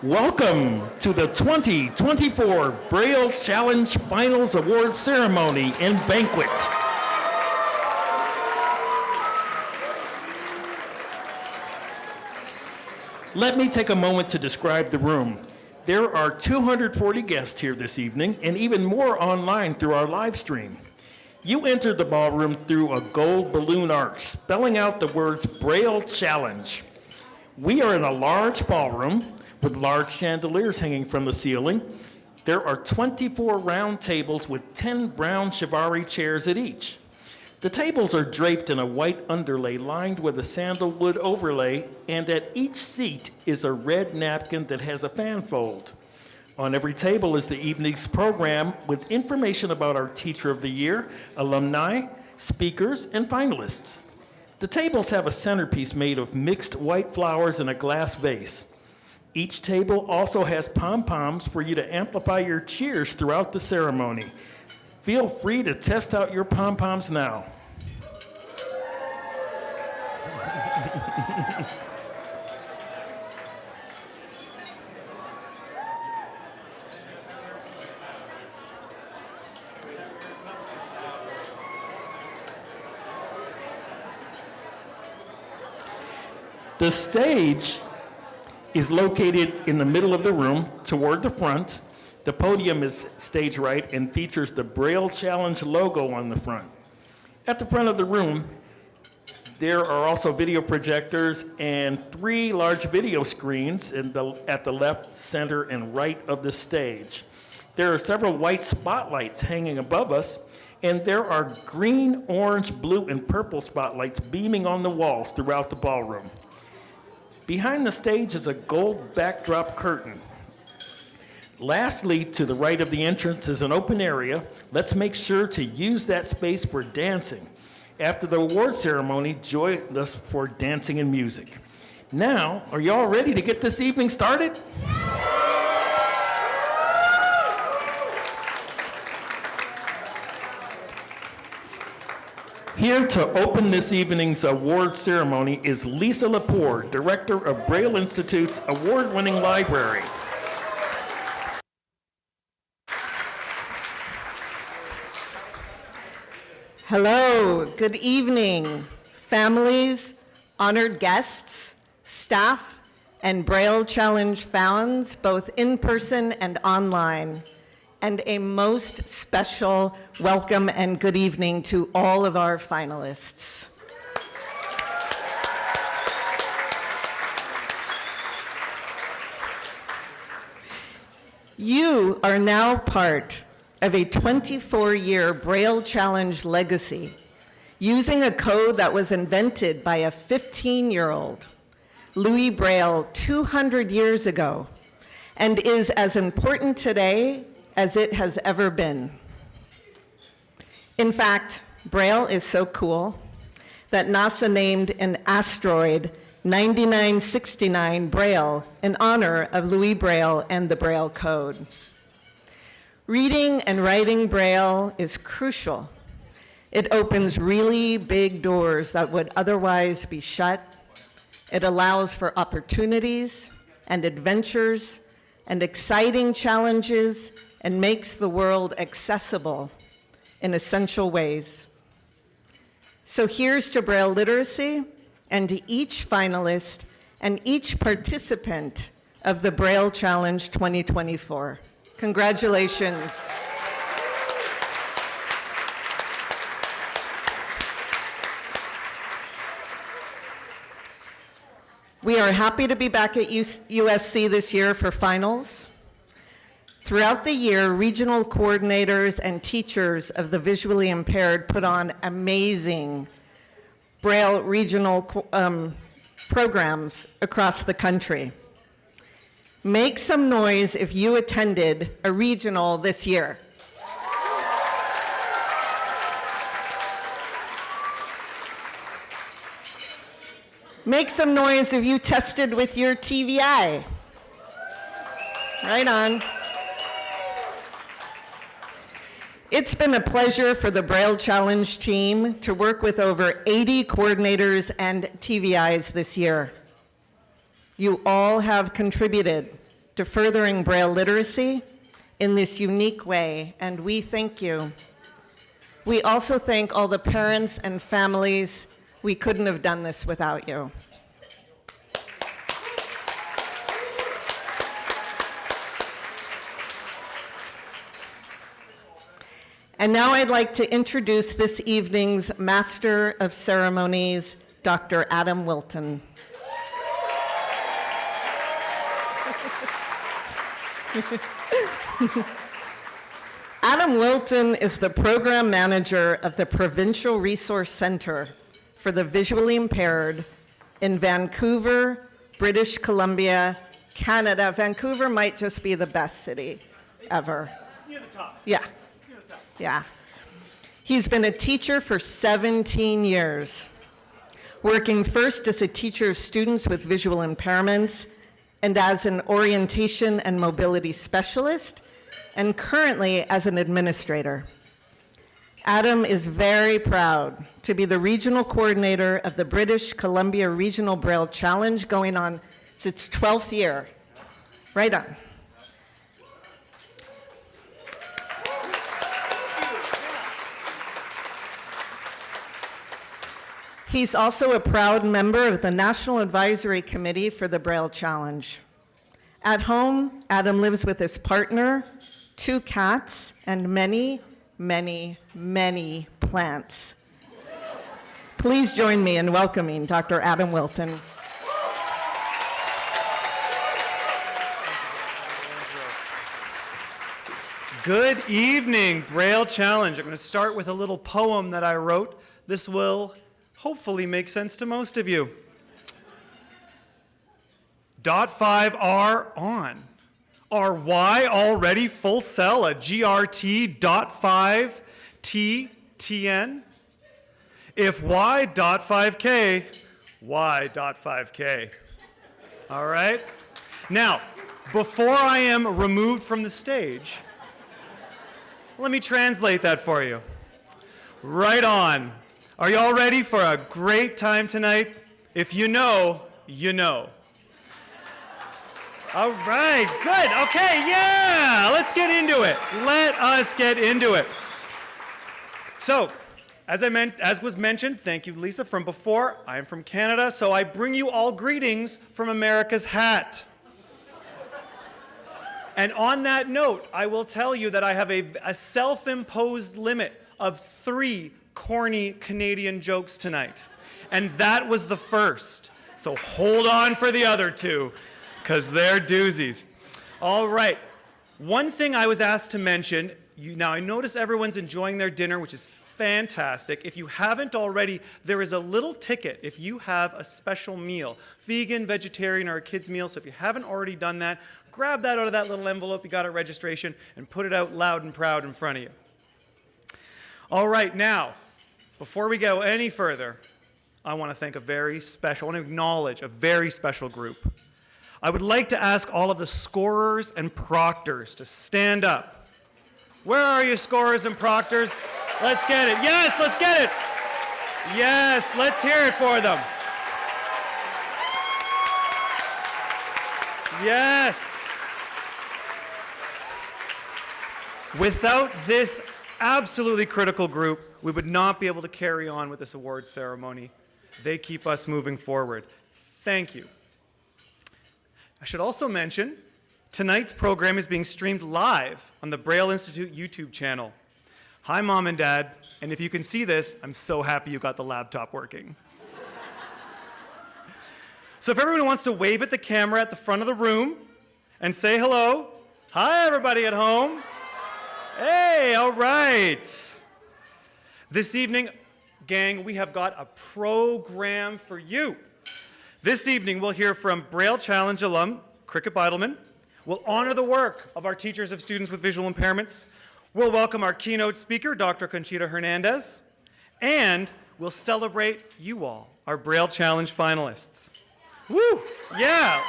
Welcome to the 2024 Braille Challenge Finals Awards Ceremony and Banquet. Let me take a moment to describe the room. There are 240 guests here this evening and even more online through our live stream. You entered the ballroom through a gold balloon arch, spelling out the words Braille Challenge. We are in a large ballroom with large chandeliers hanging from the ceiling. There are 24 round tables with 10 brown chivalry chairs at each. The tables are draped in a white underlay lined with a sandalwood overlay, and at each seat is a red napkin that has a fan fold. On every table is the evening's program with information about our Teacher of the Year, alumni, speakers, and finalists. The tables have a centerpiece made of mixed white flowers in a glass vase. Each table also has pom-poms for you to amplify your cheers throughout the ceremony. Feel free to test out your pom-poms now. The stage is located in the middle of the room toward the front. The podium is stage right and features the Braille Challenge logo on the front. At the front of the room, there are also video projectors and 3 large video screens at the left, center, and right of the stage. There are several white spotlights hanging above us, and there are green, orange, blue, and purple spotlights beaming on the walls throughout the ballroom. Behind the stage is a gold backdrop curtain. Lastly, to the right of the entrance is an open area. Let's make sure to use that space for dancing. After the award ceremony, join us for dancing and music. Now, are you all ready to get this evening started? Here to open this evening's award ceremony is Lisa Lepore, Director of Braille Institute's award-winning library. Hello, good evening, families, honored guests, staff, and Braille Challenge fans, both in person and online. And a most special welcome and good evening to all of our finalists. You are now part of a 24-year Braille Challenge legacy, using a code that was invented by a 15-year-old, Louis Braille, 200 years ago, and is as important today as it has ever been. In fact, Braille is so cool that NASA named an asteroid 9969 Braille in honor of Louis Braille and the Braille code. Reading and writing Braille is crucial. It opens really big doors that would otherwise be shut. It allows for opportunities and adventures and exciting challenges and makes the world accessible in essential ways. So here's to Braille literacy and to each finalist and each participant of the Braille Challenge 2024. Congratulations. We are happy to be back at USC this year for finals. Throughout the year, regional coordinators and teachers of the visually impaired put on amazing Braille regional programs across the country. Make some noise if you attended a regional this year. Make some noise if you tested with your TVI. Right on. It's been a pleasure for the Braille Challenge team to work with over 80 coordinators and TVIs this year. You all have contributed to furthering Braille literacy in this unique way, and we thank you. We also thank all the parents and families. We couldn't have done this without you. And now I'd like to introduce this evening's Master of Ceremonies, Dr. Adam Wilton. Adam Wilton is the program manager of the Provincial Resource Center for the Visually Impaired in Vancouver, British Columbia, Canada. Vancouver might just be the best city ever. Near the top. Yeah. Near the top. Yeah. He's been a teacher for 17 years, working first as a teacher of students with visual impairments and as an orientation and mobility specialist, and currently as an administrator. Adam is very proud to be the regional coordinator of the British Columbia Regional Braille Challenge, going on its 12th year. Right on. He's also a proud member of the National Advisory Committee for the Braille Challenge. At home, Adam lives with his partner, 2 cats, and many, many, many plants. Please join me in welcoming Dr. Adam Wilton. Good evening, Braille Challenge. I'm going to start with a little poem that I wrote. This will hopefully make sense to most of you. Dot 5 R on. Are Y already full cell a GRT dot 5 T TN? If Y dot 5K, Y dot 5K. All right? Now, before I am removed from the stage, let me translate that for you. Right on. Are you all ready for a great time tonight? If you know, you know. All right, good. Okay, yeah, let's get into it. Let us get into it. So, as was mentioned, thank you, Lisa, from before, I am from Canada, so I bring you all greetings from America's hat. And on that note, I will tell you that I have a self-imposed limit of 3 corny Canadian jokes tonight. And that was the first. So hold on for the other 2, because they're doozies. All right. One thing I was asked to mention, now I notice everyone's enjoying their dinner, which is fantastic. If you haven't already, there is a little ticket if you have a special meal, vegan, vegetarian, or a kid's meal. So if you haven't already done that, grab that out of that little envelope you got at registration and put it out loud and proud in front of you. All right, now, before we go any further, I want to acknowledge a very special group. I would like to ask all of the scorers and proctors to stand up. Where are you, scorers and proctors? Let's get it. Yes, let's get it. Yes, let's hear it for them. Yes. Without this absolutely critical group, we would not be able to carry on with this awards ceremony. They keep us moving forward. Thank you. I should also mention, tonight's program is being streamed live on the Braille Institute YouTube channel. Hi, Mom and Dad, and if you can see this, I'm so happy you got the laptop working. So if everyone wants to wave at the camera at the front of the room and say hello. Hi, everybody at home. Hey, all right. This evening, gang, we have got a program for you. This evening, we'll hear from Braille Challenge alum, Cricket Beidelman. We'll honor the work of our teachers of students with visual impairments. We'll welcome our keynote speaker, Dr. Conchita Hernandez. And we'll celebrate you all, our Braille Challenge finalists. Woo! Yeah!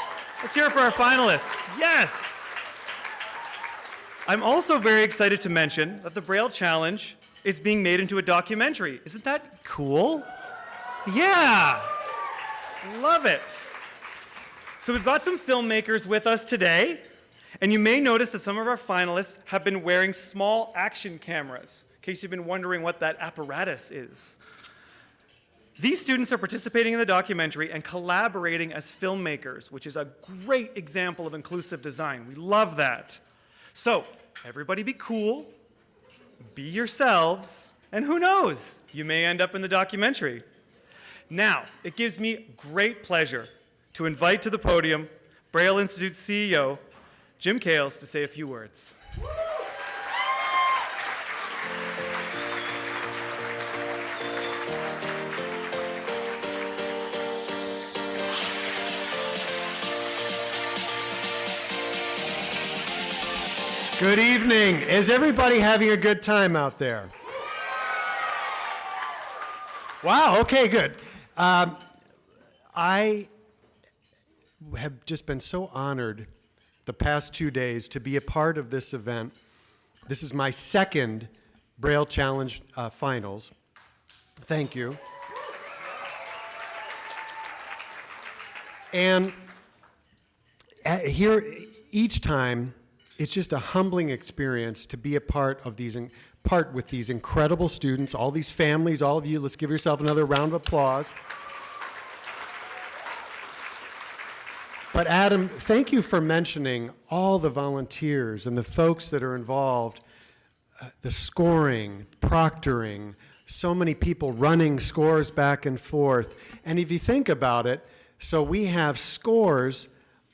Let's hear it for our finalists. Yes! I'm also very excited to mention that the Braille Challenge is being made into a documentary. Isn't that cool? Yeah! Love it. So we've got some filmmakers with us today. And you may notice that some of our finalists have been wearing small action cameras, in case you've been wondering what that apparatus is. These students are participating in the documentary and collaborating as filmmakers, which is a great example of inclusive design. We love that. So, everybody be cool, be yourselves, and who knows, you may end up in the documentary. Now, it gives me great pleasure to invite to the podium Braille Institute CEO, Jim Kales, to say a few words. Good evening. Is everybody having a good time out there? Wow, okay, good. I have just been so honored the past 2 days to be a part of this event. This is my second Braille Challenge finals. Thank you. And here, each time, it's just a humbling experience to be a part with these incredible students, all these families, all of you. Let's give yourself another round of applause. But Adam, thank you for mentioning all the volunteers and the folks that are involved, the scoring, proctoring, so many people running scores back and forth. And if you think about it, so we have scores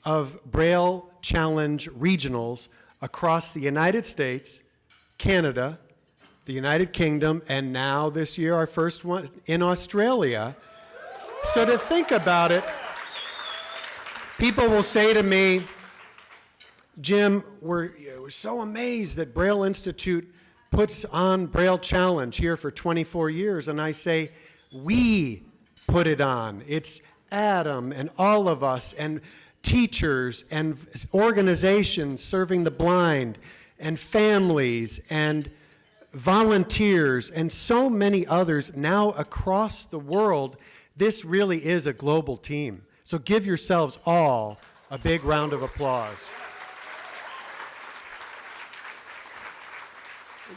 of Braille Challenge regionals across the United States, Canada, the United Kingdom, and now this year our first one in Australia. So to think about it, people will say to me, Jim, we're so amazed that Braille Institute puts on Braille Challenge here for 24 years. And I say, we put it on. It's Adam and all of us and teachers and organizations serving the blind and families and volunteers and so many others now across the world. This really is a global team. So give yourselves all a big round of applause.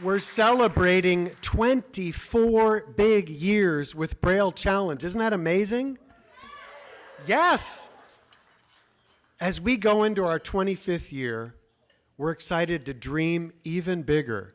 We're celebrating 24 big years with Braille Challenge. Isn't that amazing? Yes. As we go into our 25th year, we're excited to dream even bigger.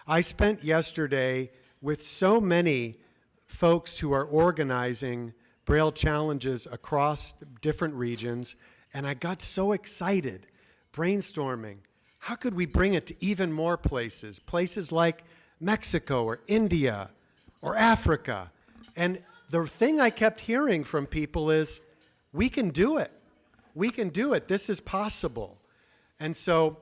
I spent yesterday with so many folks who are organizing Braille Challenges across different regions, and I got so excited, brainstorming. How could we bring it to even more places? Places like Mexico or India or Africa. And the thing I kept hearing from people is, we can do it. We can do it. This is possible. And so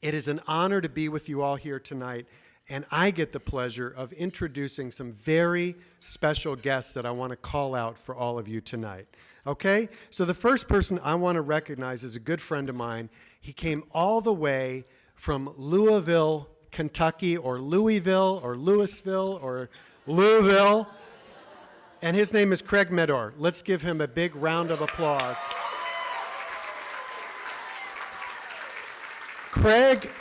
it is an honor to be with you all here tonight, and I get the pleasure of introducing some very special guests that I want to call out for all of you tonight. Okay? So the first person I want to recognize is a good friend of mine. He came all the way from Louisville, Kentucky, or Louisville, or Louisville, or Louisville, and his name is Craig Medor. Let's give him a big round of applause. Craig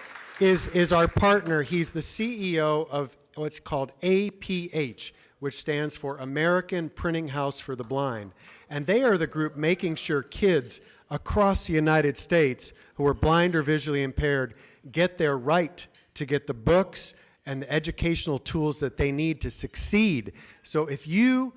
is our partner. He's the CEO of what's called APH, which stands for American Printing House for the Blind. And they are the group making sure kids across the United States who are blind or visually impaired get their right to get the books and the educational tools that they need to succeed. So if you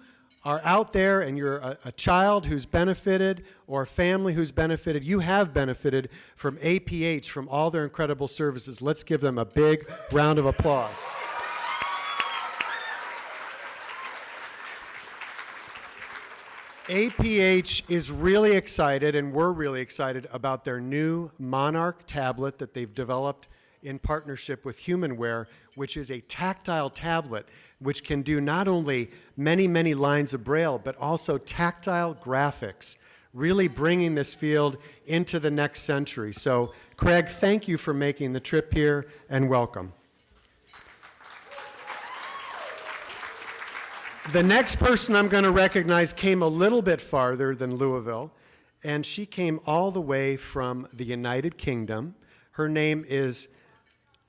are out there and you're a child who's benefited or a family who's benefited, you have benefited from APH, from all their incredible services. Let's give them a big round of applause. APH is really excited, and we're really excited about their new Monarch tablet that they've developed in partnership with HumanWare, which is a tactile tablet which can do not only many, many lines of Braille, but also tactile graphics, really bringing this field into the next century. So, Craig, thank you for making the trip here, and welcome. The next person I'm going to recognize came a little bit farther than Louisville, and she came all the way from the United Kingdom. Her name is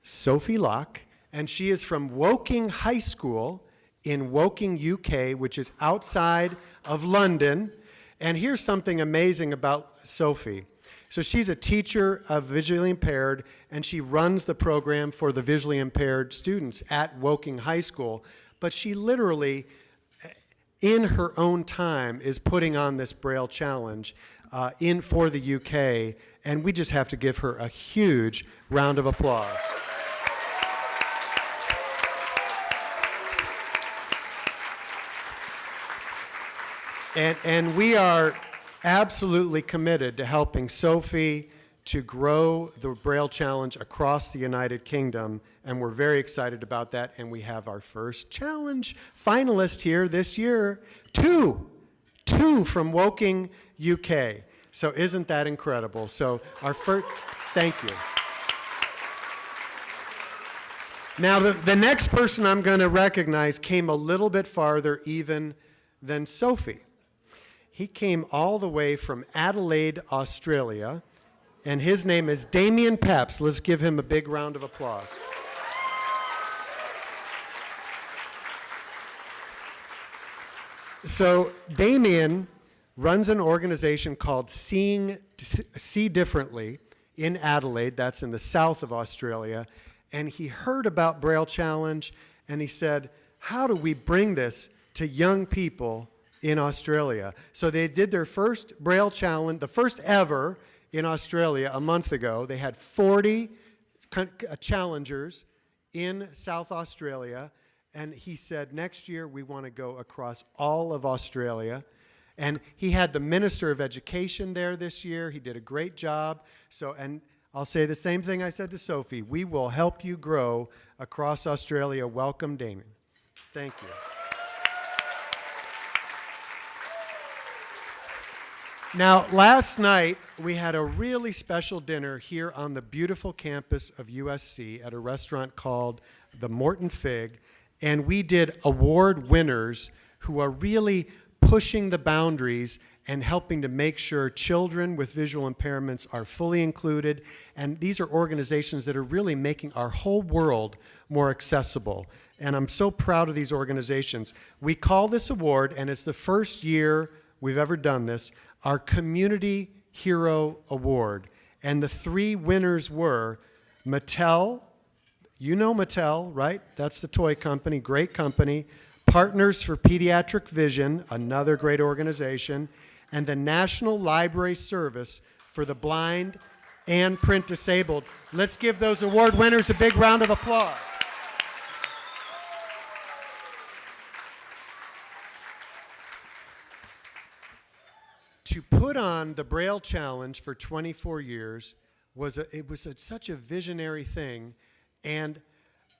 Sophie Locke, and she is from Woking High School in Woking, UK, which is outside of London. And here's something amazing about Sophie. So she's a teacher of visually impaired, and she runs the program for the visually impaired students at Woking High School. But she literally, in her own time, is putting on this Braille Challenge for the UK, and we just have to give her a huge round of applause. And we are absolutely committed to helping Sophie to grow the Braille Challenge across the United Kingdom, and we're very excited about that. And we have our first challenge finalist here this year, two from Woking, UK. So isn't that incredible? So our first, thank you. Now the next person I'm going to recognize came a little bit farther even than Sophie. He came all the way from Adelaide, Australia, and his name is Damien Peps. Let's give him a big round of applause. So Damien runs an organization called See Differently in Adelaide. That's in the south of Australia. And he heard about Braille Challenge, and he said, how do we bring this to young people in Australia? So they did their first Braille Challenge, the first ever in Australia a month ago. They had 40 challengers in South Australia, and he said, next year we want to go across all of Australia. And he had the Minister of Education there this year. He did a great job. So, and I'll say the same thing I said to Sophie. We will help you grow across Australia. Welcome, Damien. Thank you. Now, last night, we had a really special dinner here on the beautiful campus of USC at a restaurant called the Morton Fig, and we did award winners who are really pushing the boundaries and helping to make sure children with visual impairments are fully included. And these are organizations that are really making our whole world more accessible. And I'm so proud of these organizations. We call this award, and it's the first year we've ever done this, our Community Hero Award. And the three winners were Mattel. You know Mattel, right? That's the toy company, great company. Partners for Pediatric Vision, another great organization, and the National Library Service for the Blind and Print Disabled. Let's give those award winners a big round of applause. To put on the Braille Challenge for 24 years was such a visionary thing, and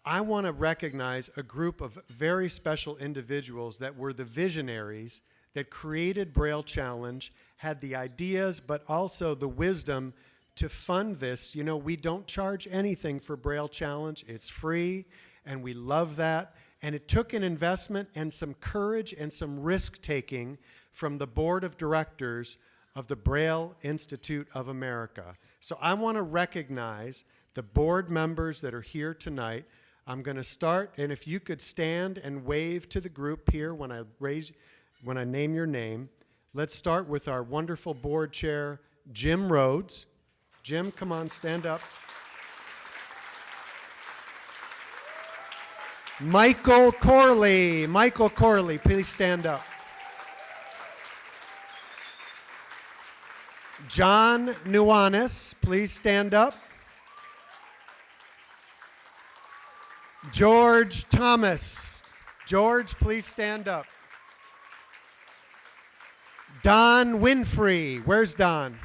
I want to recognize a group of very special individuals that were the visionaries that created Braille Challenge, had the ideas, but also the wisdom to fund this. You know, we don't charge anything for Braille Challenge. It's free, and we love that. And it took an investment and some courage and some risk-taking from the board of directors of the Braille Institute of America. So I want to recognize the board members that are here tonight. I'm going to start, and if you could stand and wave to the group here when I name your name. Let's start with our wonderful board chair, Jim Rhodes. Jim, come on, stand up. Michael Corley. Michael Corley, please stand up. John Nuanis, please stand up. George Thomas. George, please stand up. Don Winfrey. Where's Don?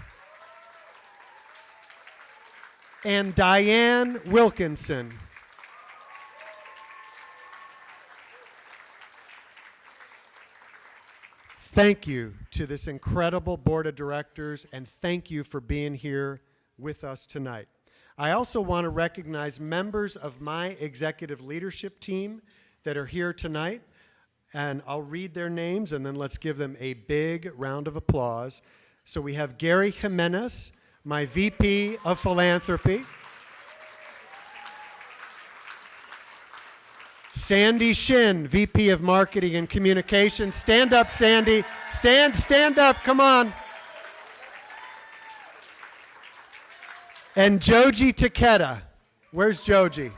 And Diane Wilkinson. Thank you to this incredible board of directors, and thank you for being here with us tonight. I also want to recognize members of my executive leadership team that are here tonight, and I'll read their names, and then let's give them a big round of applause. So we have Gary Jimenez, my VP of Philanthropy. Sandy Shin, VP of Marketing and Communications. Stand up, Sandy. Stand up, come on. And Joji Takeda. Where's Joji?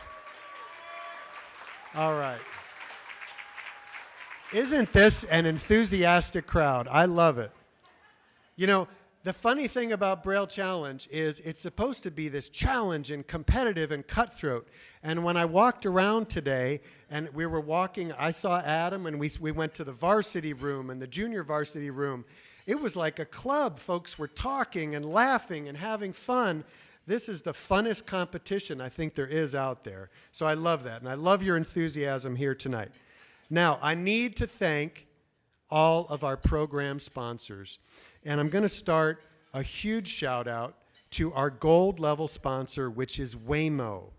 All right. Isn't this an enthusiastic crowd? I love it. You know, the funny thing about Braille Challenge is it's supposed to be this challenge and competitive and cutthroat. And when I walked around today and we were walking, I saw Adam and we went to the varsity room and the junior varsity room. It was like a club. Folks were talking and laughing and having fun. This is the funnest competition I think there is out there. So I love that, and I love your enthusiasm here tonight. Now, I need to thank all of our program sponsors, and I'm going to start a huge shout out to our gold level sponsor, which is Waymo.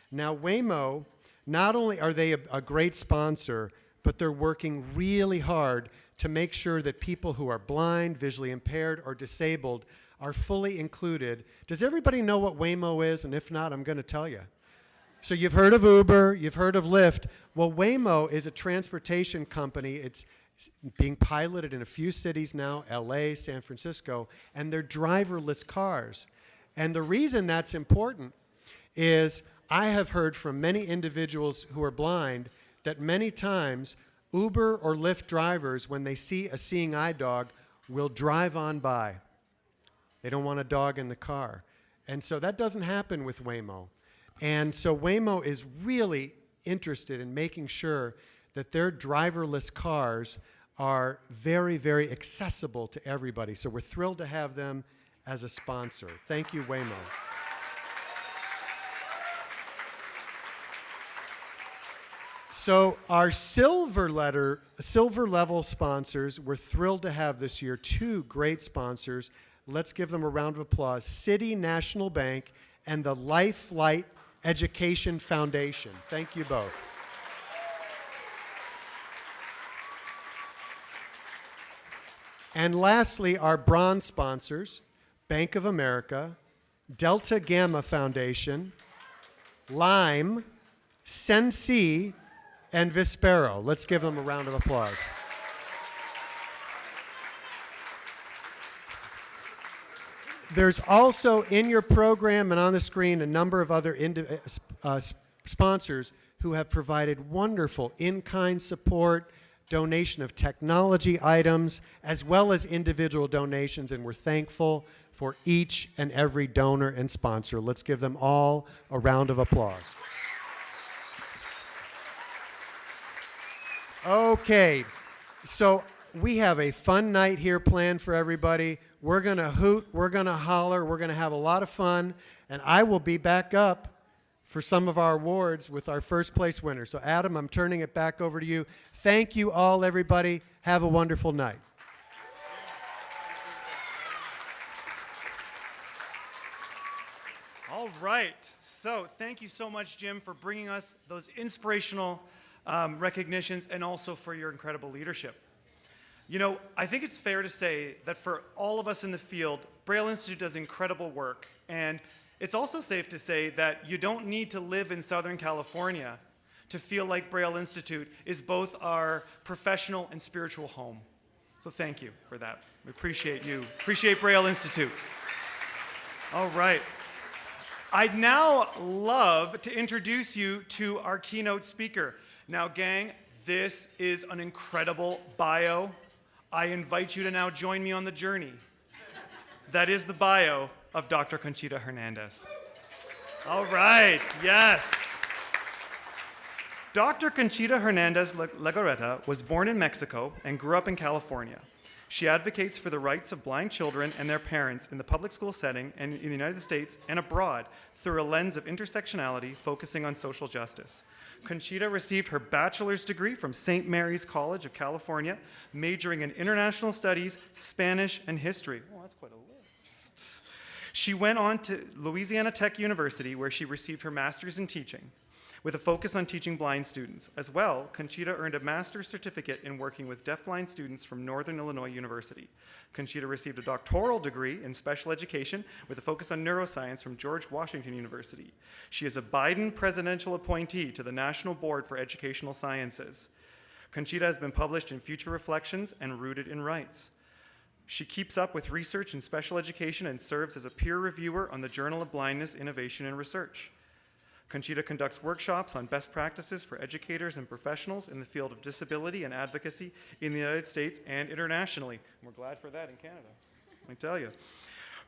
Now, Waymo, not only are they a great sponsor, but they're working really hard to make sure that people who are blind, visually impaired, or disabled are fully included. Does everybody know what Waymo is? And if not, I'm going to tell you. So you've heard of Uber, you've heard of Lyft. Well, Waymo is a transportation company. It's being piloted in a few cities now, LA, San Francisco, and they're driverless cars. And the reason that's important is I have heard from many individuals who are blind that many times Uber or Lyft drivers, when they see a seeing eye dog, will drive on by. They don't want a dog in the car. And so that doesn't happen with Waymo. And so Waymo is really interested in making sure that their driverless cars are very, very accessible to everybody. So we're thrilled to have them as a sponsor. Thank you, Waymo. So our silver level sponsors, we're thrilled to have this year two great sponsors. Let's give them a round of applause. City National Bank and the Life Flight Education Foundation. Thank you both. And lastly, our bronze sponsors, Bank of America, Delta Gamma Foundation, Lime, Sensi, and Vispero. Let's give them a round of applause. There's also in your program and on the screen a number of other sponsors who have provided wonderful in-kind support, donation of technology items, as well as individual donations, and we're thankful for each and every donor and sponsor. Let's give them all a round of applause. Okay, so we have a fun night here planned for everybody. We're going to hoot, we're going to holler, we're going to have a lot of fun, and I will be back up for some of our awards with our first place winners. So Adam, I'm turning it back over to you. Thank you all, everybody. Have a wonderful night. All right. So thank you so much, Jim, for bringing us those inspirational recognitions and also for your incredible leadership. You know, I think it's fair to say that for all of us in the field, Braille Institute does incredible work. And it's also safe to say that you don't need to live in Southern California to feel like Braille Institute is both our professional and spiritual home. So thank you for that. We appreciate you. Appreciate Braille Institute. All right. I'd now love to introduce you to our keynote speaker. Now, gang, this is an incredible bio. I invite you to now join me on the journey. That is the bio of Dr. Conchita Hernandez. All right, yes. Dr. Conchita Hernandez Legorreta was born in Mexico and grew up in California. She advocates for the rights of blind children and their parents in the public school setting and in the United States and abroad through a lens of intersectionality focusing on social justice. Conchita received her bachelor's degree from St. Mary's College of California, majoring in international studies, Spanish, and history. Oh, that's quite a list. She went on to Louisiana Tech University, where she received her master's in teaching. with a focus on teaching blind students. As well, Conchita earned a master's certificate in working with deafblind students from Northern Illinois University. Conchita received a doctoral degree in special education with a focus on neuroscience from George Washington University. She is a Biden presidential appointee to the National Board for Educational Sciences. Conchita has been published in Future Reflections and Rooted in Rights. She keeps up with research in special education and serves as a peer reviewer on the Journal of Blindness, Innovation, and Research. Conchita conducts workshops on best practices for educators and professionals in the field of disability and advocacy in the United States and internationally. We're glad for that in Canada, let me tell you.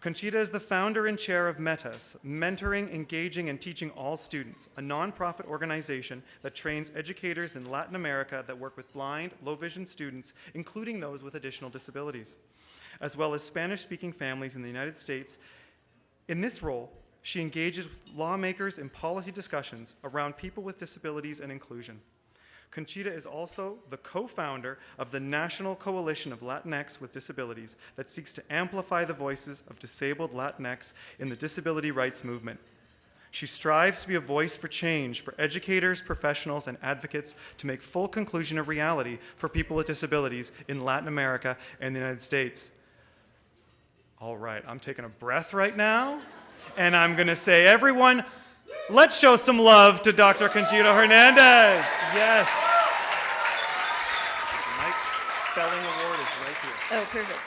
Conchita is the founder and chair of METAS, Mentoring, Engaging, and Teaching All Students, a nonprofit organization that trains educators in Latin America that work with blind, low-vision students, including those with additional disabilities, as well as Spanish-speaking families in the United States. In this role, she engages with lawmakers in policy discussions around people with disabilities and inclusion. Conchita is also the co-founder of the National Coalition of Latinx with Disabilities that seeks to amplify the voices of disabled Latinx in the disability rights movement. She strives to be a voice for change for educators, professionals, and advocates to make full conclusion a reality for people with disabilities in Latin America and the United States. All right, I'm taking a breath right now. And I'm going to say, everyone, let's show some love to Dr. Conchita Hernandez. Yes. The Mike Spelling Award is right here. Oh, perfect.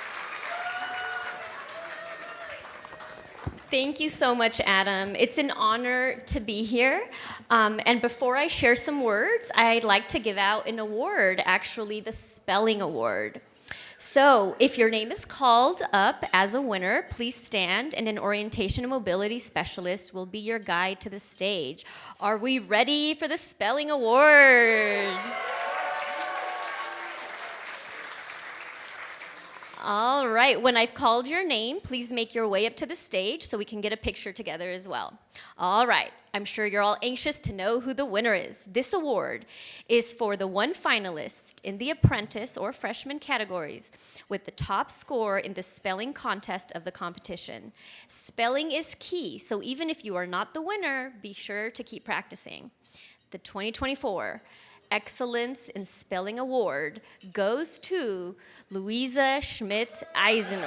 Thank you so much, Adam. It's an honor to be here. And before I share some words, I'd like to give out an award, actually the Spelling Award. So if your name is called up as a winner, please stand, and an orientation and mobility specialist will be your guide to the stage. Are we ready for the Spelling Award? All right, when I've called your name, please make your way up to the stage so we can get a picture together as well. All right, I'm sure you're all anxious to know who the winner is. This award is for the one finalist in the apprentice or freshman categories with the top score in the spelling contest of the competition. Spelling is key, so even if you are not the winner, be sure to keep practicing. The 2024 Excellence in Spelling Award goes to Louisa Schmidt-Eisenor.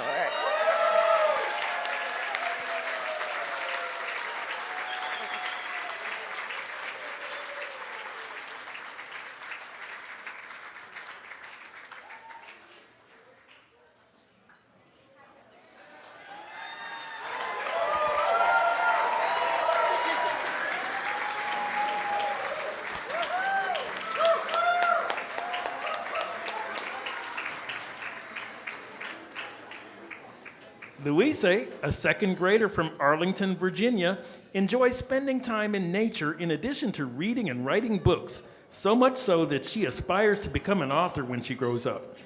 Louise, a second grader from Arlington, Virginia, enjoys spending time in nature in addition to reading and writing books, so much so that she aspires to become an author when she grows up.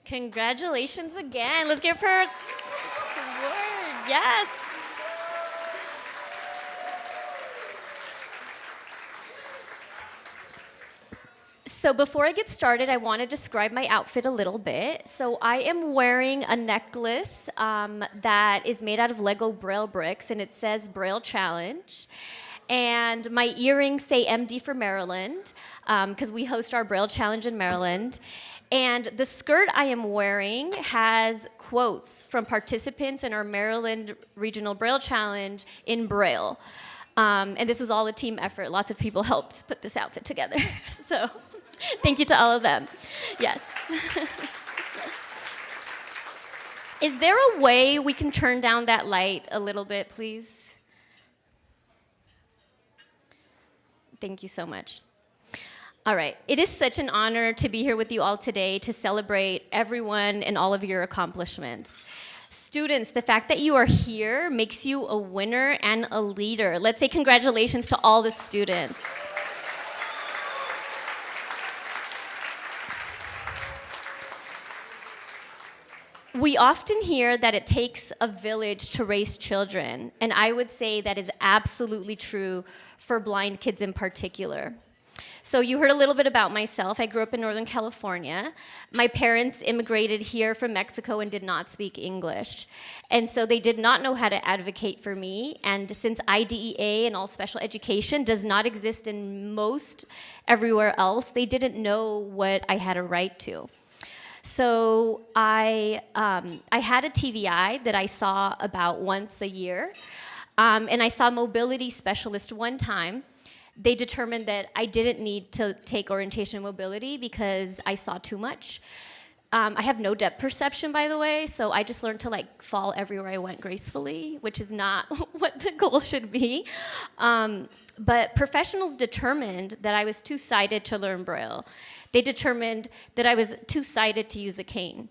Congratulations again. Let's give her the award. Yes. So before I get started, I want to describe my outfit a little bit. So I am wearing a necklace that is made out of Lego Braille bricks, and it says Braille Challenge. And my earrings say MD for Maryland, because we host our Braille Challenge in Maryland. And the skirt I am wearing has quotes from participants in our Maryland Regional Braille Challenge in Braille. And this was all a team effort. Lots of people helped put this outfit together. So thank you to all of them. Yes. Is there a way we can turn down that light a little bit, please? Thank you so much. All right, it is such an honor to be here with you all today to celebrate everyone and all of your accomplishments. Students, the fact that you are here makes you a winner and a leader. Let's say congratulations to all the students. We often hear that it takes a village to raise children, and I would say that is absolutely true for blind kids in particular. So you heard a little bit about myself. I grew up in Northern California. My parents immigrated here from Mexico and did not speak English. And so they did not know how to advocate for me. And since IDEA and all special education does not exist in most everywhere else, they didn't know what I had a right to. So I had a TVI that I saw about once a year. And I saw a mobility specialist one time. They determined that I didn't need to take orientation and mobility because I saw too much. I have no depth perception, by the way, so I just learned to like fall everywhere I went gracefully, which is not what the goal should be. But professionals determined that I was too sighted to learn Braille. They determined that I was too sighted to use a cane.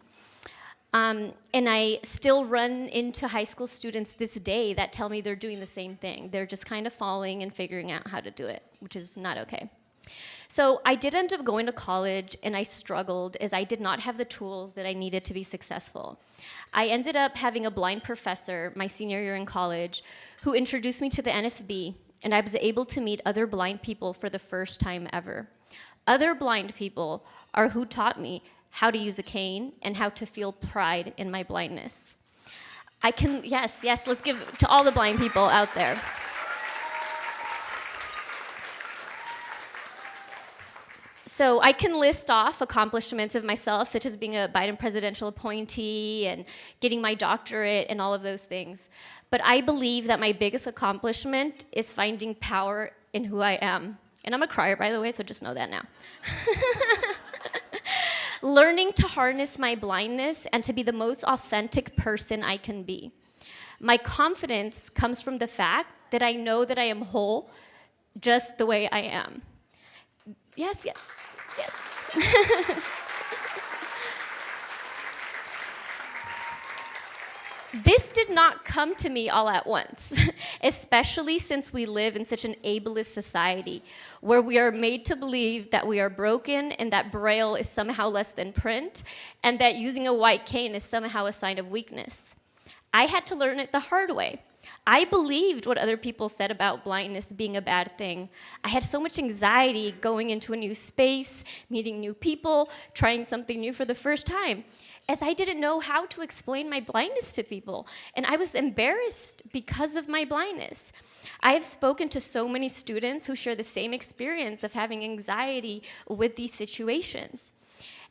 And I still run into high school students this day that tell me they're doing the same thing. They're just kind of falling and figuring out how to do it, which is not okay. So I did end up going to college, and I struggled as I did not have the tools that I needed to be successful. I ended up having a blind professor my senior year in college who introduced me to the NFB, and I was able to meet other blind people for the first time ever. Other blind people are who taught me how to use a cane and how to feel pride in my blindness. Yes, let's give to all the blind people out there. So I can list off accomplishments of myself, such as being a Biden presidential appointee and getting my doctorate and all of those things. But I believe that my biggest accomplishment is finding power in who I am. And I'm a crier, by the way, so just know that now. Learning to harness my blindness and to be the most authentic person I can be. My confidence comes from the fact that I know that I am whole just the way I am. Yes. This did not come to me all at once, especially since we live in such an ableist society where we are made to believe that we are broken and that Braille is somehow less than print and that using a white cane is somehow a sign of weakness. I had to learn it the hard way. I believed what other people said about blindness being a bad thing. I had so much anxiety going into a new space, meeting new people, trying something new for the first time, as I didn't know how to explain my blindness to people. And I was embarrassed because of my blindness. I have spoken to so many students who share the same experience of having anxiety with these situations.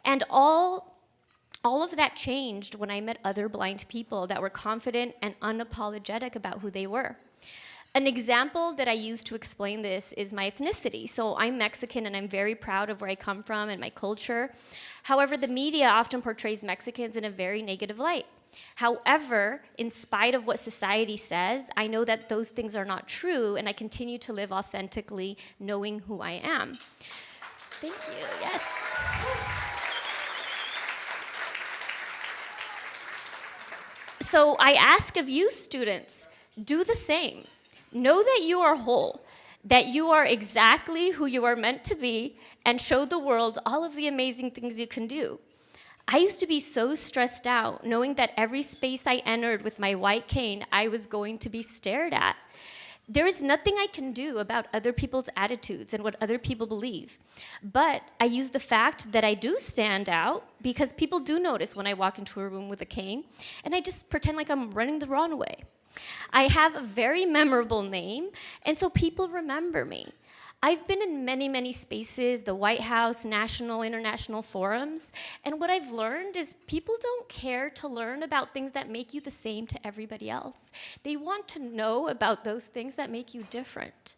And all of that changed when I met other blind people that were confident and unapologetic about who they were. An example that I use to explain this is my ethnicity. So I'm Mexican, and I'm very proud of where I come from and my culture. However, the media often portrays Mexicans in a very negative light. However, in spite of what society says, I know that those things are not true, and I continue to live authentically, knowing who I am. Thank you, yes. So I ask of you students, do the same. Know that you are whole, that you are exactly who you are meant to be, and show the world all of the amazing things you can do. I used to be so stressed out, knowing that every space I entered with my white cane, I was going to be stared at. There is nothing I can do about other people's attitudes and what other people believe. But I use the fact that I do stand out because people do notice when I walk into a room with a cane, and I just pretend like I'm running the wrong way. I have a very memorable name, and so people remember me. I've been in many, many spaces, the White House, national, international forums, and what I've learned is people don't care to learn about things that make you the same to everybody else. They want to know about those things that make you different.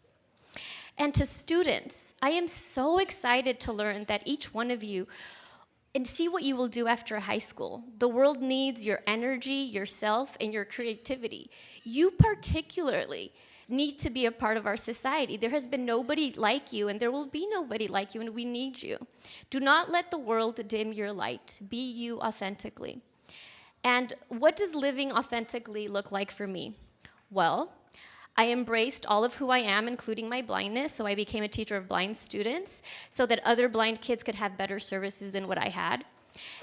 And to students, I am so excited to learn that each one of you and see what you will do after high school. The world needs your energy, yourself, and your creativity. You particularly need to be a part of our society. There has been nobody like you, and there will be nobody like you, and we need you. Do not let the world dim your light. Be you authentically. And what does living authentically look like for me? Well, I embraced all of who I am, including my blindness, so I became a teacher of blind students so that other blind kids could have better services than what I had.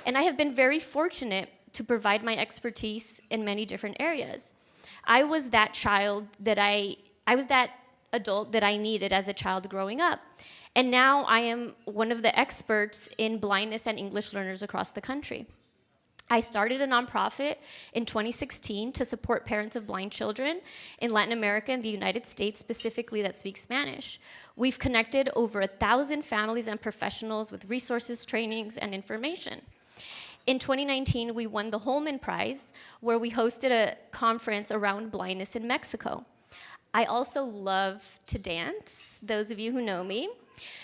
And I have been very fortunate to provide my expertise in many different areas. I was that adult that I needed as a child growing up. And now I am one of the experts in blindness and English learners across the country. I started a nonprofit in 2016 to support parents of blind children in Latin America and the United States, specifically that speak Spanish. We've connected over 1,000 families and professionals with resources, trainings, and information. In 2019, we won the Holman Prize, where we hosted a conference around blindness in Mexico. I also love to dance, those of you who know me.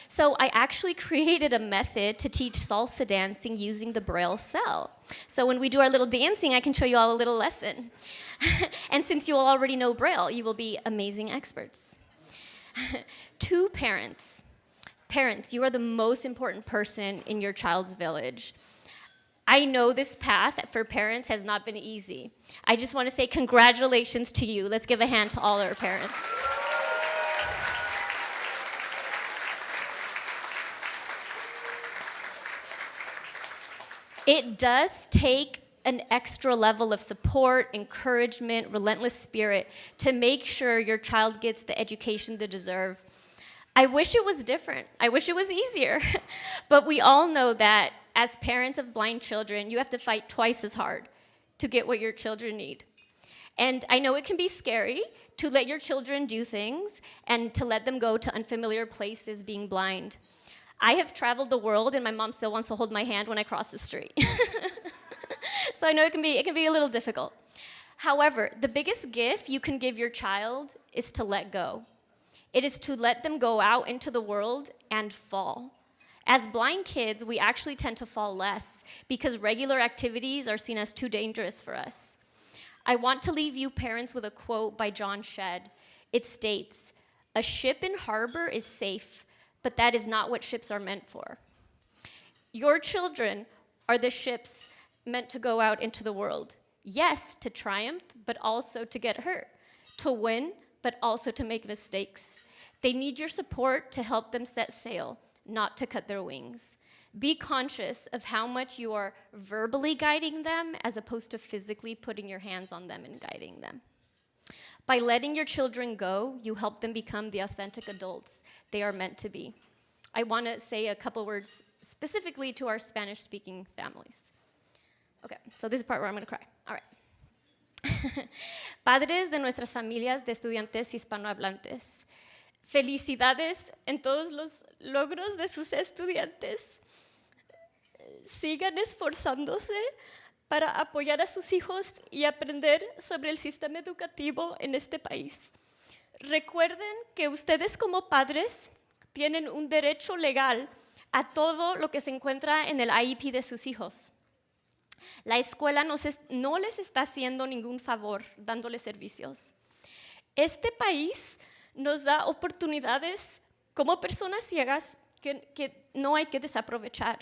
So I actually created a method to teach salsa dancing using the Braille cell. So when we do our little dancing, I can show you all a little lesson. And since you all already know Braille, you will be amazing experts. To parents. Parents, you are the most important person in your child's village. I know this path for parents has not been easy. I just want to say congratulations to you. Let's give a hand to all our parents. It does take an extra level of support, encouragement, relentless spirit to make sure your child gets the education they deserve. I wish it was different. I wish it was easier. But we all know that as parents of blind children, you have to fight twice as hard to get what your children need. And I know it can be scary to let your children do things and to let them go to unfamiliar places being blind. I have traveled the world, and my mom still wants to hold my hand when I cross the street. So I know it can be a little difficult. However, the biggest gift you can give your child is to let go. It is to let them go out into the world and fall. As blind kids, we actually tend to fall less because regular activities are seen as too dangerous for us. I want to leave you parents with a quote by John Shedd. It states, "A ship in harbor is safe, but that is not what ships are meant for." Your children are the ships meant to go out into the world. Yes, to triumph, but also to get hurt. To win, but also to make mistakes. They need your support to help them set sail, not to cut their wings. Be conscious of how much you are verbally guiding them as opposed to physically putting your hands on them and guiding them. By letting your children go, you help them become the authentic adults they are meant to be. I want to say a couple words specifically to our Spanish-speaking families. Okay, so this is the part where I'm going to cry. All right. Padres de nuestras familias de estudiantes hispanohablantes, felicidades en todos los logros de sus estudiantes. Sigan esforzándose para apoyar a sus hijos y aprender sobre el sistema educativo en este país. Recuerden que ustedes como padres tienen un derecho legal a todo lo que se encuentra en el IEP de sus hijos. La escuela no les está haciendo ningún favor dándoles servicios. Este país nos da oportunidades como personas ciegas que no hay que desaprovechar.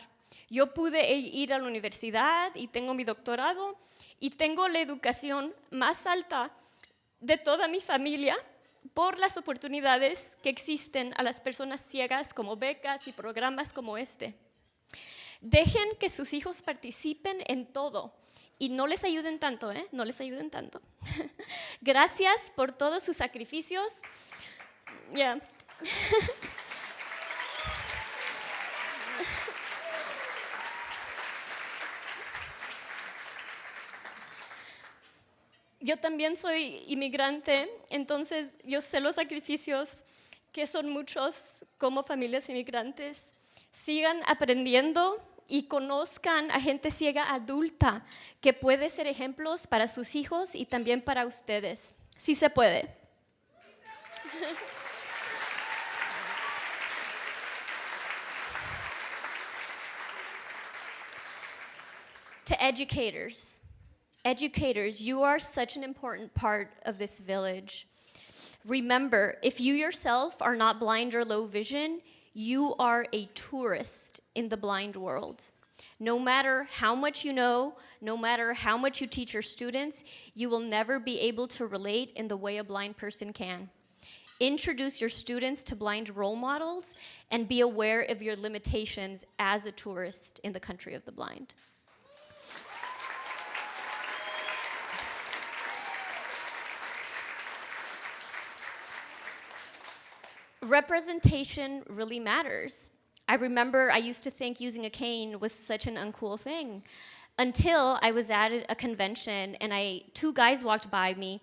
Yo pude ir a la universidad y tengo mi doctorado y tengo la educación más alta de toda mi familia por las oportunidades que existen a las personas ciegas como becas y programas como este. Dejen que sus hijos participen en todo y no les ayuden tanto, ¿eh? No les ayuden tanto. Gracias por todos sus sacrificios. Yeah. Yo también soy inmigrante, entonces yo sé los sacrificios que son muchos como familias inmigrantes. Sigan aprendiendo y conozcan a gente ciega adulta que puede ser ejemplos para sus hijos y también para ustedes. Sí se puede. To educators. Educators, you are such an important part of this village. Remember, if you yourself are not blind or low vision, you are a tourist in the blind world. No matter how much you know, no matter how much you teach your students, you will never be able to relate in the way a blind person can. Introduce your students to blind role models and be aware of your limitations as a tourist in the country of the blind. Representation really matters. I remember I used to think using a cane was such an uncool thing until I was at a convention and two guys walked by me.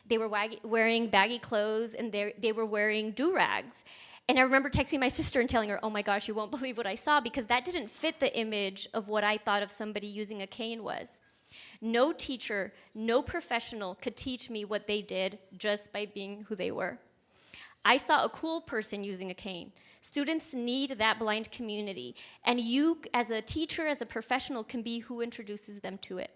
They were wearing baggy clothes and they were wearing do-rags. And I remember texting my sister and telling her, oh my gosh, you won't believe what I saw, because that didn't fit the image of what I thought of somebody using a cane was. No teacher, no professional could teach me what they did just by being who they were. I saw a cool person using a cane. Students need that blind community, and you as a teacher, as a professional, can be who introduces them to it.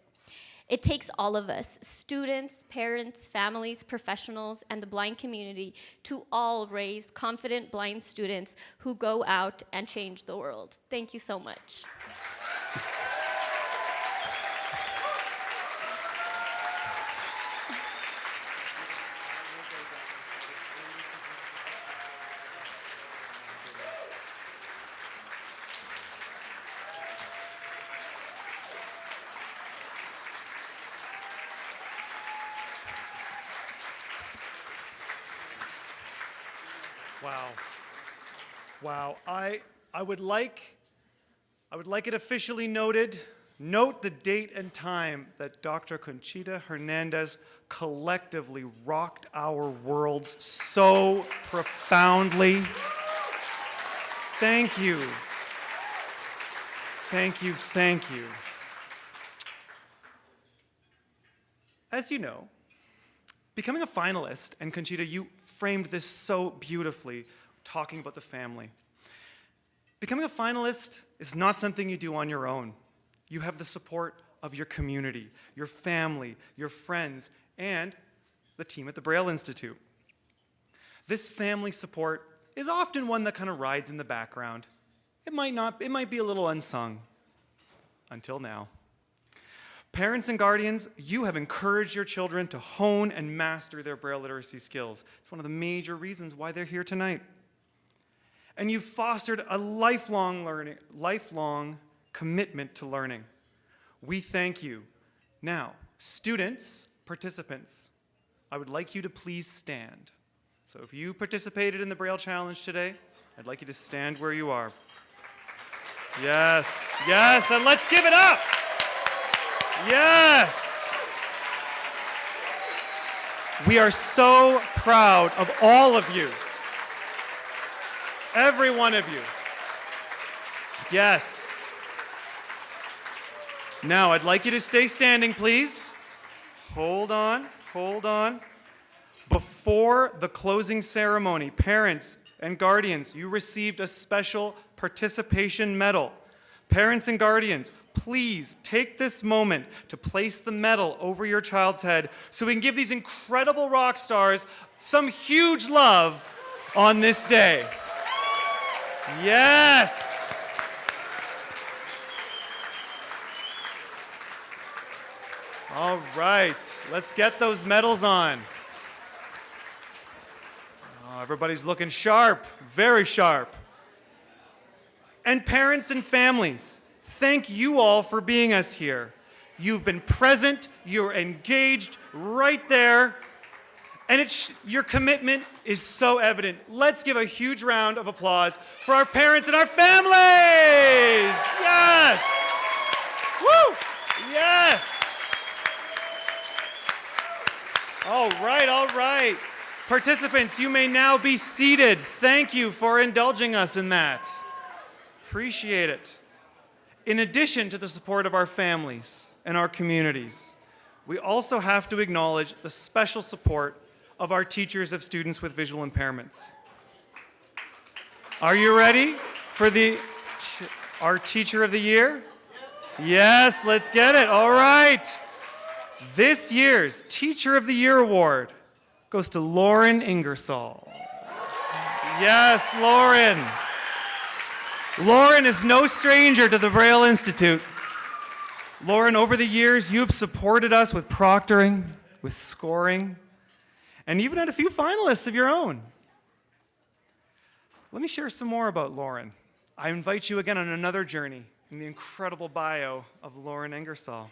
It takes all of us, students, parents, families, professionals, and the blind community, to all raise confident blind students who go out and change the world. Thank you so much. Wow. Wow. I would like it officially noted. Note the date and time that Dr. Conchita Hernandez collectively rocked our worlds so profoundly. Thank you. Thank you, thank you. As you know, becoming a finalist, and Conchita, you framed this so beautifully, talking about the family. Becoming a finalist is not something you do on your own. You have the support of your community, your family, your friends, and the team at the Braille Institute. This family support is often one that kind of rides in the background. It might be a little unsung, until now. Parents and guardians, you have encouraged your children to hone and master their Braille literacy skills. It's one of the major reasons why they're here tonight. And you've fostered a lifelong commitment to learning. We thank you. Now, students, participants, I would like you to please stand. So if you participated in the Braille Challenge today, I'd like you to stand where you are. Yes, yes, and let's give it up. Yes! We are so proud of all of you. Every one of you. Yes. Now, I'd like you to stay standing, please. Hold on, hold on. Before the closing ceremony, parents and guardians, you received a special participation medal. Parents and guardians, please take this moment to place the medal over your child's head so we can give these incredible rock stars some huge love on this day. Yes! All right, let's get those medals on. Oh, everybody's looking sharp, very sharp. And parents and families, thank you all for being us here. You've been present, you're engaged right there, and your commitment is so evident. Let's give a huge round of applause for our parents and our families! Yes! Woo! Yes! All right, all right. Participants, you may now be seated. Thank you for indulging us in that. Appreciate it. In addition to the support of our families and our communities, we also have to acknowledge the special support of our teachers of students with visual impairments. Are you ready for our Teacher of the Year? Yes, let's get it. All right. This year's Teacher of the Year award goes to Lauren Ingersoll. Yes, Lauren. Lauren is no stranger to the Braille Institute. Lauren, over the years, you've supported us with proctoring, with scoring, and even had a few finalists of your own. Let me share some more about Lauren. I invite you again on another journey in the incredible bio of Lauren Ingersoll.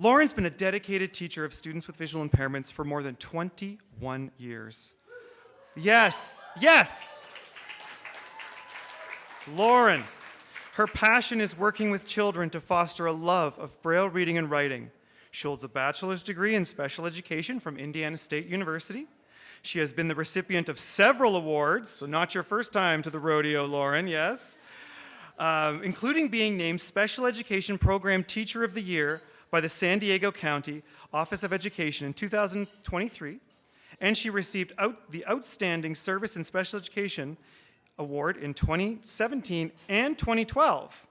Lauren's been a dedicated teacher of students with visual impairments for more than 21 years. Yes, yes. Lauren. Her passion is working with children to foster a love of Braille reading and writing. She holds a bachelor's degree in special education from Indiana State University. She has been the recipient of several awards, so not your first time to the rodeo, Lauren, yes, including being named Special Education Program Teacher of the Year by the San Diego County Office of Education in 2023, and she received the Outstanding Service in Special Education Award in 2017 and 2012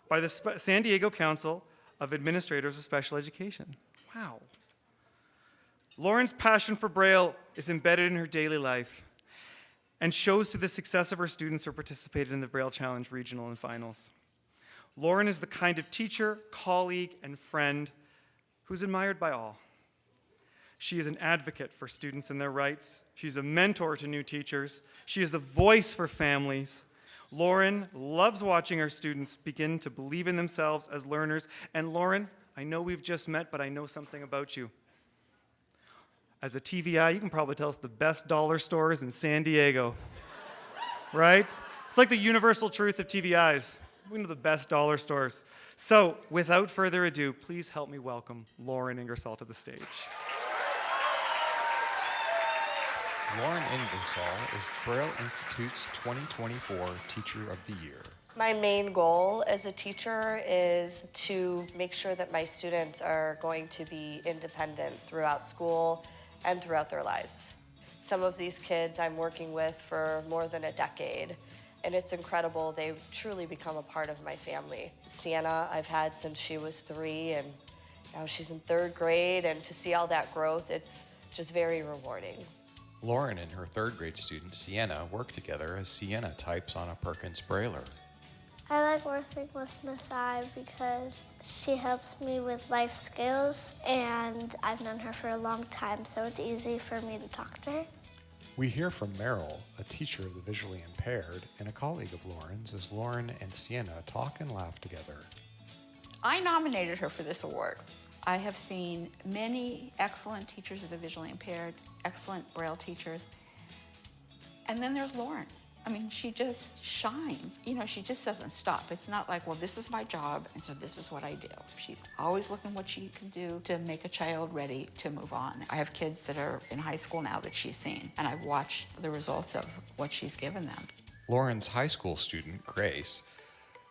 by the San Diego Council of Administrators of Special Education. Wow. Lauren's passion for Braille is embedded in her daily life and shows to the success of her students who participated in the Braille Challenge Regional and Finals. Lauren is the kind of teacher, colleague, and friend who's admired by all. She is an advocate for students and their rights. She's a mentor to new teachers. She is a voice for families. Lauren loves watching her students begin to believe in themselves as learners. And Lauren, I know we've just met, but I know something about you. As a TVI, you can probably tell us the best dollar stores in San Diego, right? It's like the universal truth of TVIs. We know the best dollar stores. So, without further ado, please help me welcome Lauren Ingersoll to the stage. Lauren Ingersoll is Braille Institute's 2024 Teacher of the Year. My main goal as a teacher is to make sure that my students are going to be independent throughout school and throughout their lives. Some of these kids I'm working with for more than a decade, and it's incredible. They've truly become a part of my family. Sienna I've had since she was 3, and now she's in 3rd grade, and to see all that growth, it's just very rewarding. Lauren and her 3rd grade student, Sienna, work together as Sienna types on a Perkins Brailler. I like working with Miss I because she helps me with life skills, and I've known her for a long time, so it's easy for me to talk to her. We hear from Meryl, a teacher of the visually impaired and a colleague of Lauren's, as Lauren and Sienna talk and laugh together. I nominated her for this award. I have seen many excellent teachers of the visually impaired, excellent Braille teachers, and then there's Lauren. I mean, she just shines. You know, she just doesn't stop. It's not like, well, this is my job, and so this is what I do. She's always looking what she can do to make a child ready to move on. I have kids that are in high school now that she's seen, and I've watched the results of what she's given them. Lauren's high school student, Grace,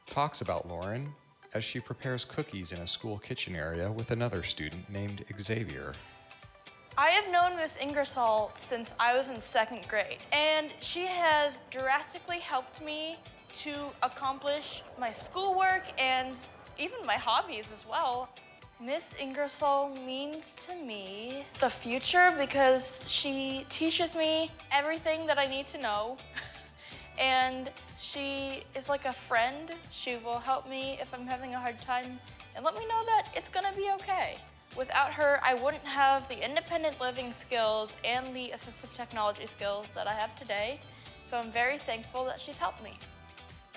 talks about Lauren as she prepares cookies in a school kitchen area with another student named Xavier. I have known Miss Ingersoll since I was in 2nd grade, and she has drastically helped me to accomplish my schoolwork and even my hobbies as well. Miss Ingersoll means to me the future because she teaches me everything that I need to know. And she is like a friend. She will help me if I'm having a hard time and let me know that it's gonna be okay. Without her, I wouldn't have the independent living skills and the assistive technology skills that I have today. So I'm very thankful that she's helped me.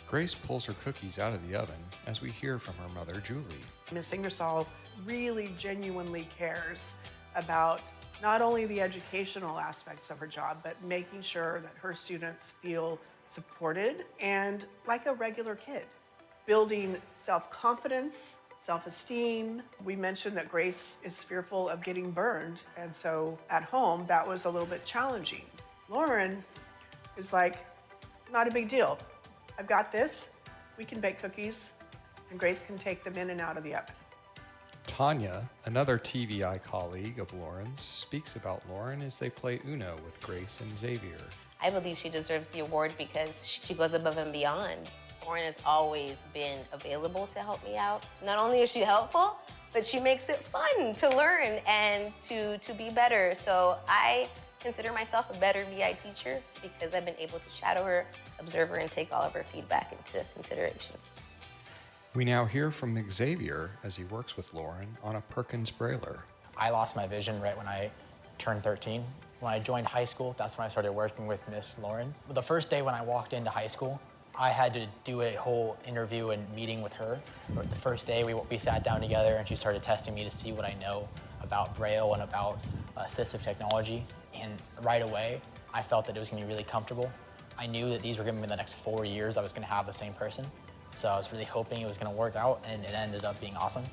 Grace pulls her cookies out of the oven as we hear from her mother, Julie. Miss Ingersoll really genuinely cares about not only the educational aspects of her job, but making sure that her students feel supported and like a regular kid, building self-confidence, self-esteem. We mentioned that Grace is fearful of getting burned, and so at home that was a little bit challenging. Lauren is like, not a big deal. I've got this, we can bake cookies, and Grace can take them in and out of the oven. Tanya, another TVI colleague of Lauren's, speaks about Lauren as they play Uno with Grace and Xavier. I believe she deserves the award because she goes above and beyond. Lauren has always been available to help me out. Not only is she helpful, but she makes it fun to learn and to be better. So I consider myself a better VI teacher because I've been able to shadow her, observe her, and take all of her feedback into considerations. We now hear from Xavier as he works with Lauren on a Perkins Brailler. I lost my vision right when I turned 13. When I joined high school, that's when I started working with Miss Lauren. The first day when I walked into high school, I had to do a whole interview and meeting with her. The first day we sat down together and she started testing me to see what I know about Braille and about assistive technology. And right away, I felt that it was going to be really comfortable. I knew that these were going to be the next 4 years I was going to have the same person. So I was really hoping it was going to work out, and it ended up being awesome.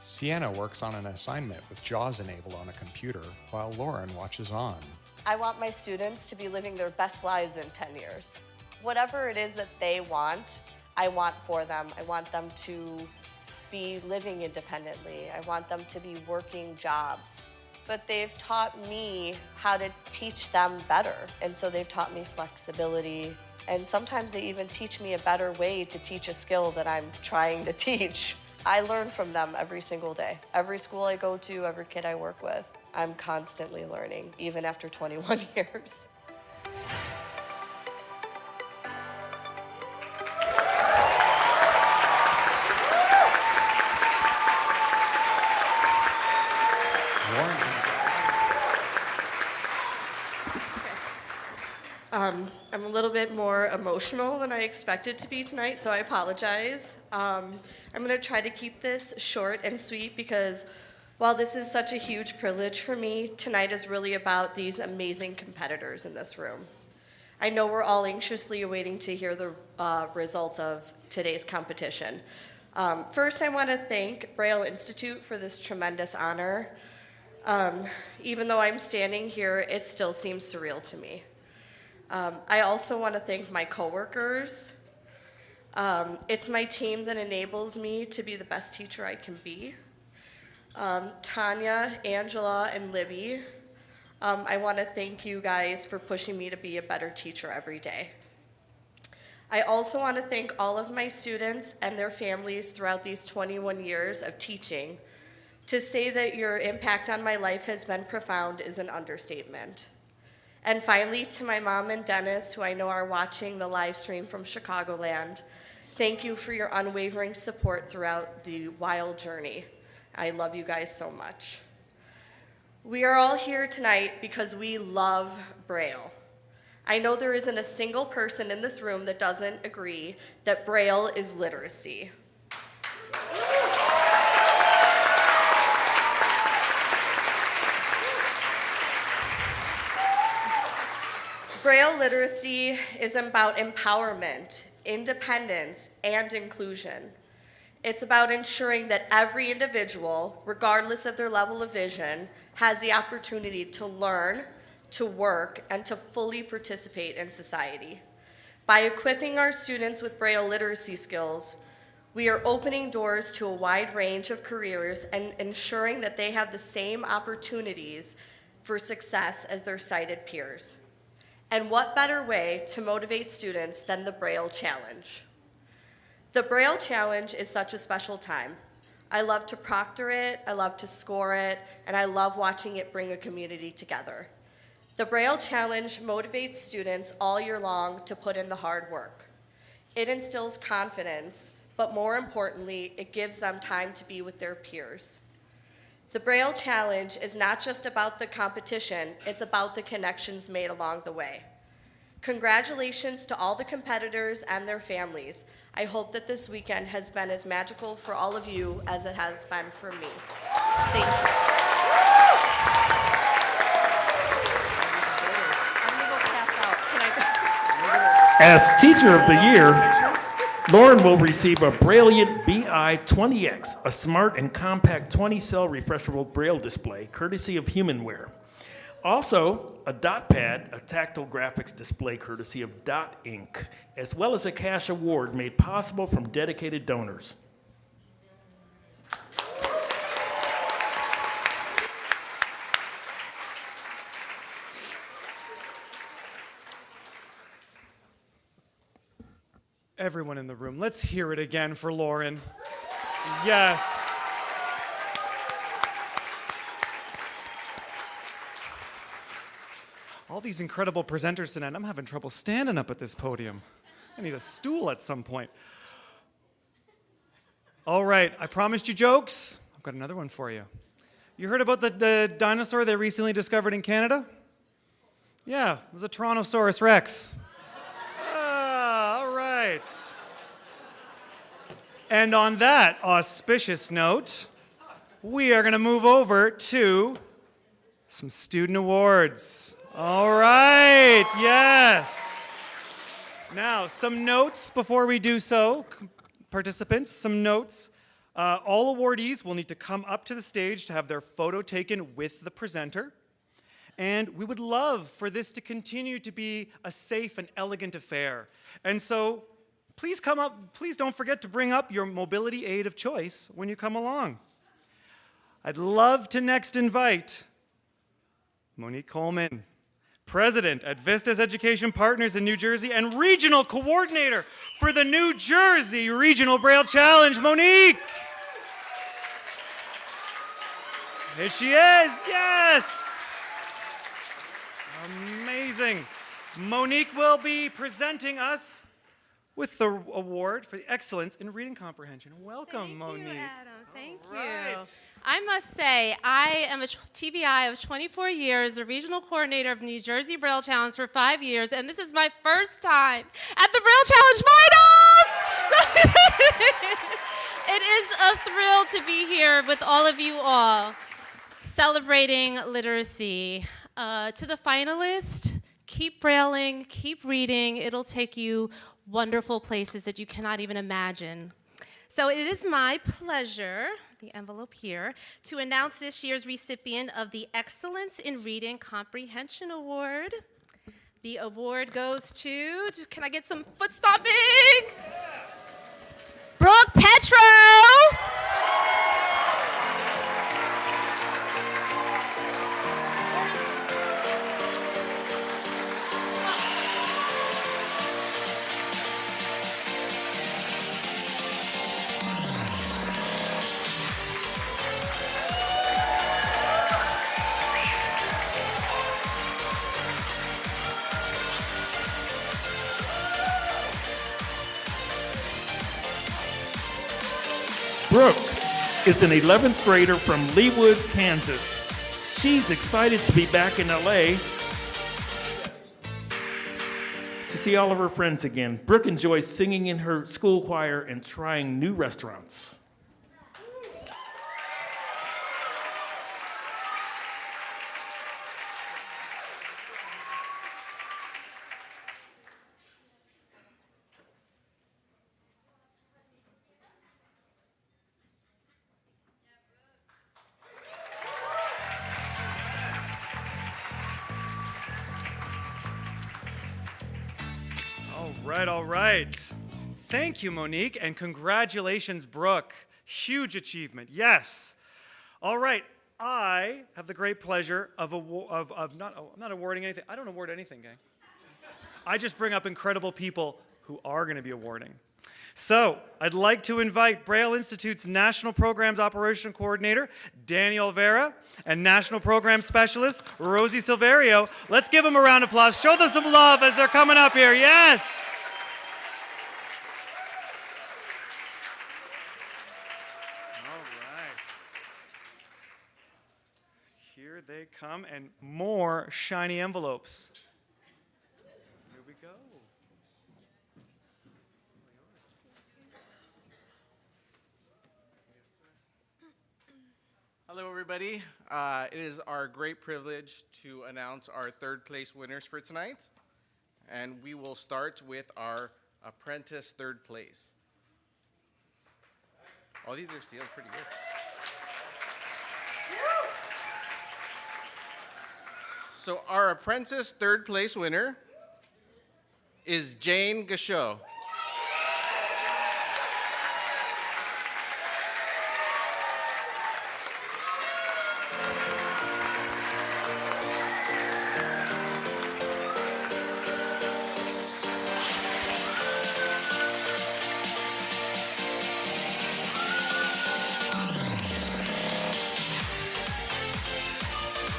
Sienna works on an assignment with JAWS enabled on a computer while Lauren watches on. I want my students to be living their best lives in 10 years. Whatever it is that they want, I want for them. I want them to be living independently. I want them to be working jobs. But they've taught me how to teach them better. And so they've taught me flexibility. And sometimes they even teach me a better way to teach a skill that I'm trying to teach. I learn from them every single day. Every school I go to, every kid I work with, I'm constantly learning, even after 21 years. I'm a little bit more emotional than I expected to be tonight, so I apologize. I'm going to try to keep this short and sweet because while this is such a huge privilege for me, tonight is really about these amazing competitors in this room. I know we're all anxiously awaiting to hear the results of today's competition. First, I want to thank Braille Institute for this tremendous honor. Even though I'm standing here, it still seems surreal to me. I also want to thank my coworkers. It's my team that enables me to be the best teacher I can be. Tanya, Angela, and Libby, I want to thank you guys for pushing me to be a better teacher every day. I also want to thank all of my students and their families throughout these 21 years of teaching. To say that your impact on my life has been profound is an understatement. And finally, to my mom and Dennis, who I know are watching the live stream from Chicagoland, thank you for your unwavering support throughout the wild journey. I love you guys so much. We are all here tonight because we love Braille. I know there isn't a single person in this room that doesn't agree that Braille is literacy. Braille literacy is about empowerment, independence, and inclusion. It's about ensuring that every individual, regardless of their level of vision, has the opportunity to learn, to work, and to fully participate in society. By equipping our students with Braille literacy skills, we are opening doors to a wide range of careers and ensuring that they have the same opportunities for success as their sighted peers. And what better way to motivate students than the Braille Challenge? The Braille Challenge is such a special time. I love to proctor it, I love to score it, and I love watching it bring a community together. The Braille Challenge motivates students all year long to put in the hard work. It instills confidence, but more importantly, it gives them time to be with their peers. The Braille Challenge is not just about the competition, it's about the connections made along the way. Congratulations to all the competitors and their families. I hope that this weekend has been as magical for all of you as it has been for me. Thank you. I'm gonna go pass out. As Teacher of the Year, Lauren will receive a Brailliant BI-20X, a smart and compact 20-cell refreshable Braille display, courtesy of Humanware. Also, a Dot Pad, a tactile graphics display courtesy of Dot Inc., as well as a cash award made possible from dedicated donors. Everyone in the room, let's hear it again for Lauren. Yes. All these incredible presenters tonight. I'm having trouble standing up at this podium. I need a stool at some point. All right, I promised you jokes. I've got another one for you. You heard about the dinosaur they recently discovered in Canada? Yeah, it was a Tyrannosaurus Rex. All right. And on that auspicious note, we are going to move over to some student awards. All right, yes. Now, some notes before we do so. Participants, some notes. All awardees will need to come up to the stage to have their photo taken with the presenter. And we would love for this to continue to be a safe and elegant affair. And so please come up, please don't forget to bring up your mobility aid of choice when you come along. I'd love to next invite Monique Coleman, President at Vistas Education Partners in New Jersey and Regional Coordinator for the New Jersey Regional Braille Challenge. Monique! Here she is, yes! Amazing. Monique will be presenting us with the award for the excellence in reading comprehension. Welcome, Monique. Thank you, Adam. Thank you. I must say, I am a TBI of 24 years, a regional coordinator of New Jersey Braille Challenge for 5 years, and this is my first time at the Braille Challenge Finals! So it is a thrill to be here with all of you all, celebrating literacy. To the finalists, keep brailing, keep reading. It'll take you wonderful places that you cannot even imagine. So it is my pleasure, the envelope here, to announce this year's recipient of the Excellence in Reading Comprehension Award. The award goes to, can I get some foot stomping? Brooke Petro! Brooke is an 11th grader from Leawood, Kansas. She's excited to be back in LA to see all of her friends again. Brooke enjoys singing in her school choir and trying new restaurants. All right. Thank you, Monique, and congratulations, Brooke. Huge achievement, yes. All right, I have the great pleasure of not awarding anything. I don't award anything, gang. I just bring up incredible people who are going to be awarding. So, I'd like to invite Braille Institute's National Programs Operation Coordinator, Danny Olvera, and National Program Specialist, Rosie Silverio. Let's give them a round of applause. Show them some love as they're coming up here. Yes! Here they come, and more shiny envelopes. Here we go. Hello, everybody. It is our great privilege to announce our third place winners for tonight. And we will start with our apprentice third place. Oh, these are sealed pretty good. So our apprentice third place winner is Jane Gachot.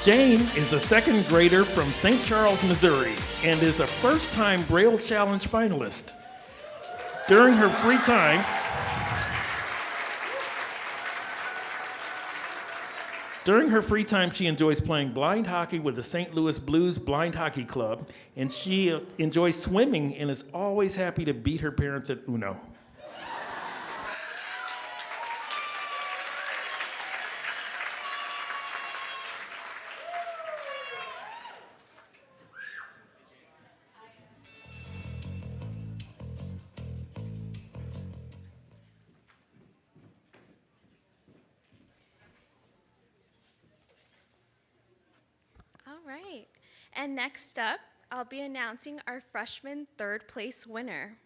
Jane is a second grader from St. Charles, Missouri, and is a first-time Braille Challenge finalist. During her free time, she enjoys playing blind hockey with the St. Louis Blues Blind Hockey Club, and she enjoys swimming and is always happy to beat her parents at Uno. And next up, I'll be announcing our freshman third place winner.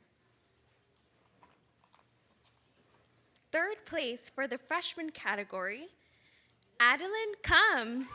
Third place for the freshman category, Adeline Cum.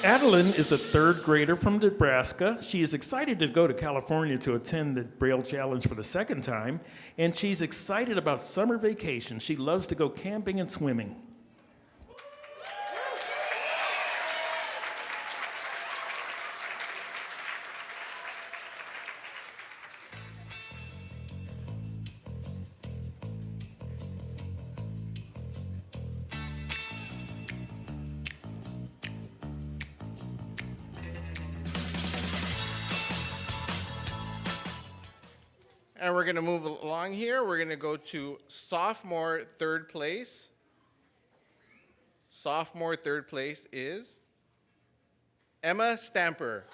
Adeline is a third grader from Nebraska. She is excited to go to California to attend the Braille Challenge for the second time, and she's excited about summer vacation. She loves to go camping and swimming. And we're going to move along here. We're going to go to sophomore third place. Sophomore third place is Emma Stamper.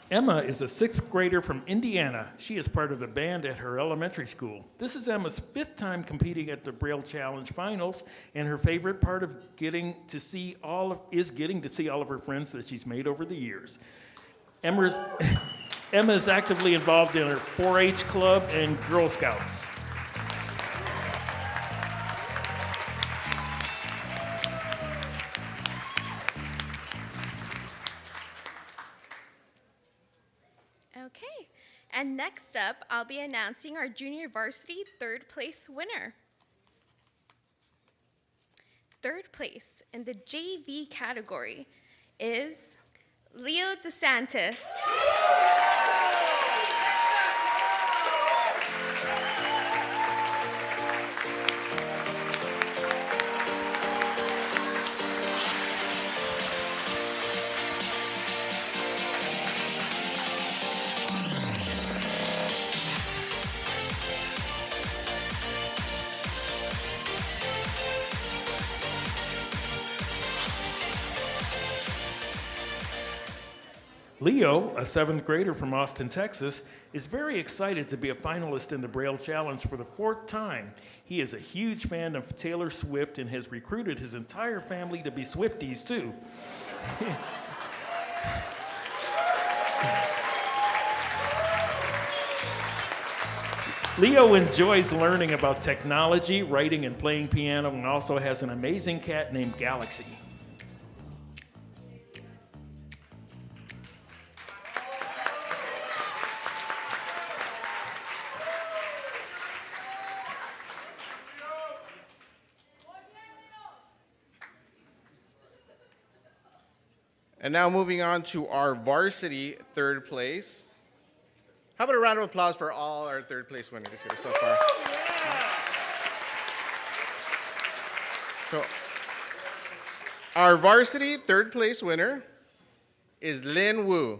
Emma is a sixth grader from Indiana. She is part of the band at her elementary school. This is Emma's fifth time competing at the Braille Challenge finals, and her favorite part of getting to see all of her friends that she's made over the years. Emma is actively involved in her 4-H club and Girl Scouts. Okay, and next up, I'll be announcing our junior varsity third place winner. Third place in the JV category is Leo DeSantis. Leo, a seventh grader from Austin, Texas, is very excited to be a finalist in the Braille Challenge for the fourth time. He is a huge fan of Taylor Swift and has recruited his entire family to be Swifties, too. Leo enjoys learning about technology, writing, and playing piano, and also has an amazing cat named Galaxy. And now moving on to our varsity third place. How about a round of applause for all our third place winners here so far? So, our varsity third place winner is Lin Wu.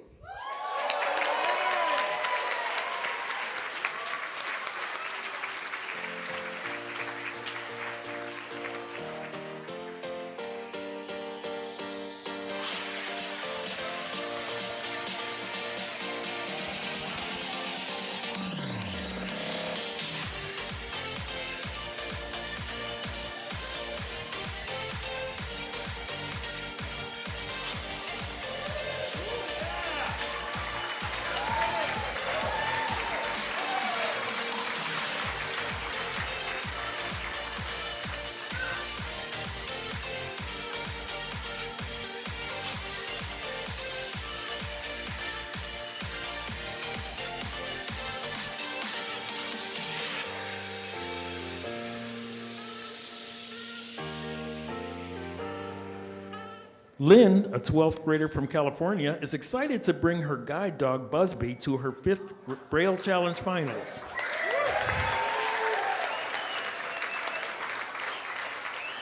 Lynn, a 12th grader from California, is excited to bring her guide dog, Busby, to her 5th Braille Challenge finals.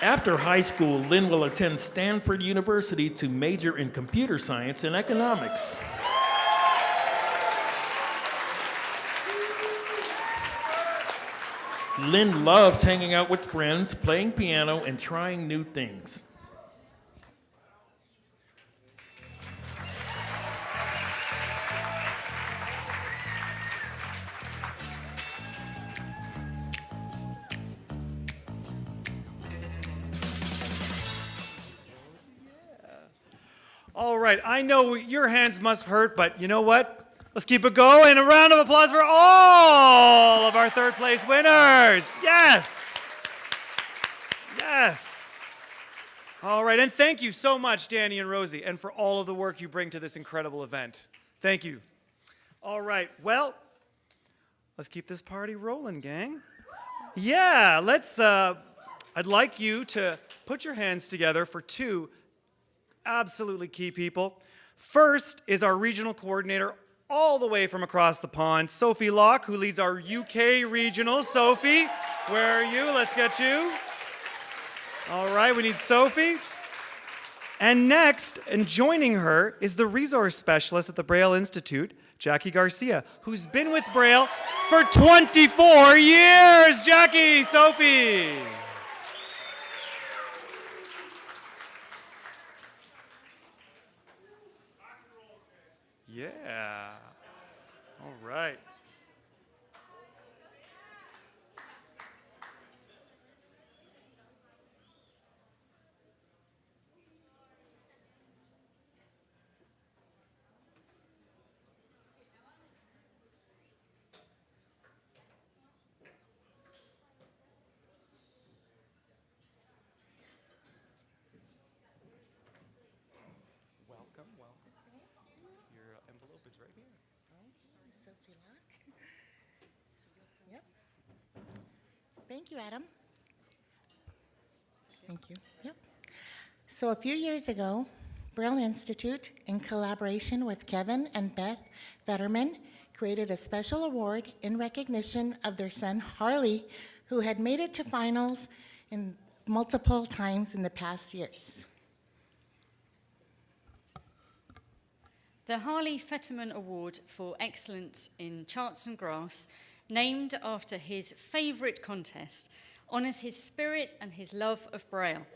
After high school, Lynn will attend Stanford University to major in computer science and economics. Lynn loves hanging out with friends, playing piano, and trying new things. All right, I know your hands must hurt, but you know what? Let's keep it going. A round of applause for all of our third place winners. Yes. Yes. All right, and thank you so much, Danny and Rosie, and for all of the work you bring to this incredible event. Thank you. All right, well, let's keep this party rolling, gang. Yeah, I'd like you to put your hands together for two absolutely key people. First is our regional coordinator all the way from across the pond, Sophie Locke, who leads our UK regional. Sophie, where are you? Let's get you. All right, we need Sophie. And next, and joining her, is the resource specialist at the Braille Institute, Jackie Garcia, who's been with Braille for 24 years. Jackie, Sophie. Yeah. All right. Welcome, welcome. Your envelope is right here. Sophie Locke. Yep. Thank you, Adam. Thank you. Yep. So a few years ago, Braille Institute, in collaboration with Kevin and Beth Vetterman, created a special award in recognition of their son, Harley, who had made it to finals in multiple times in the past years. The Harley Fetterman Award for Excellence in Charts and Graphs, named after his favorite contest, honors his spirit and his love of Braille.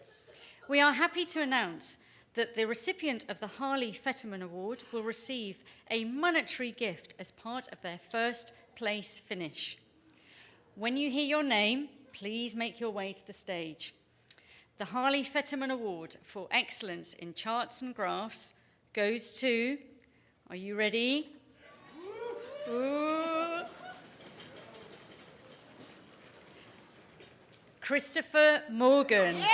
We are happy to announce that the recipient of the Harley Fetterman Award will receive a monetary gift as part of their first place finish. When you hear your name, please make your way to the stage. The Harley Fetterman Award for Excellence in Charts and Graphs goes to, are you ready? Ooh. Christopher Morgan. Yeah!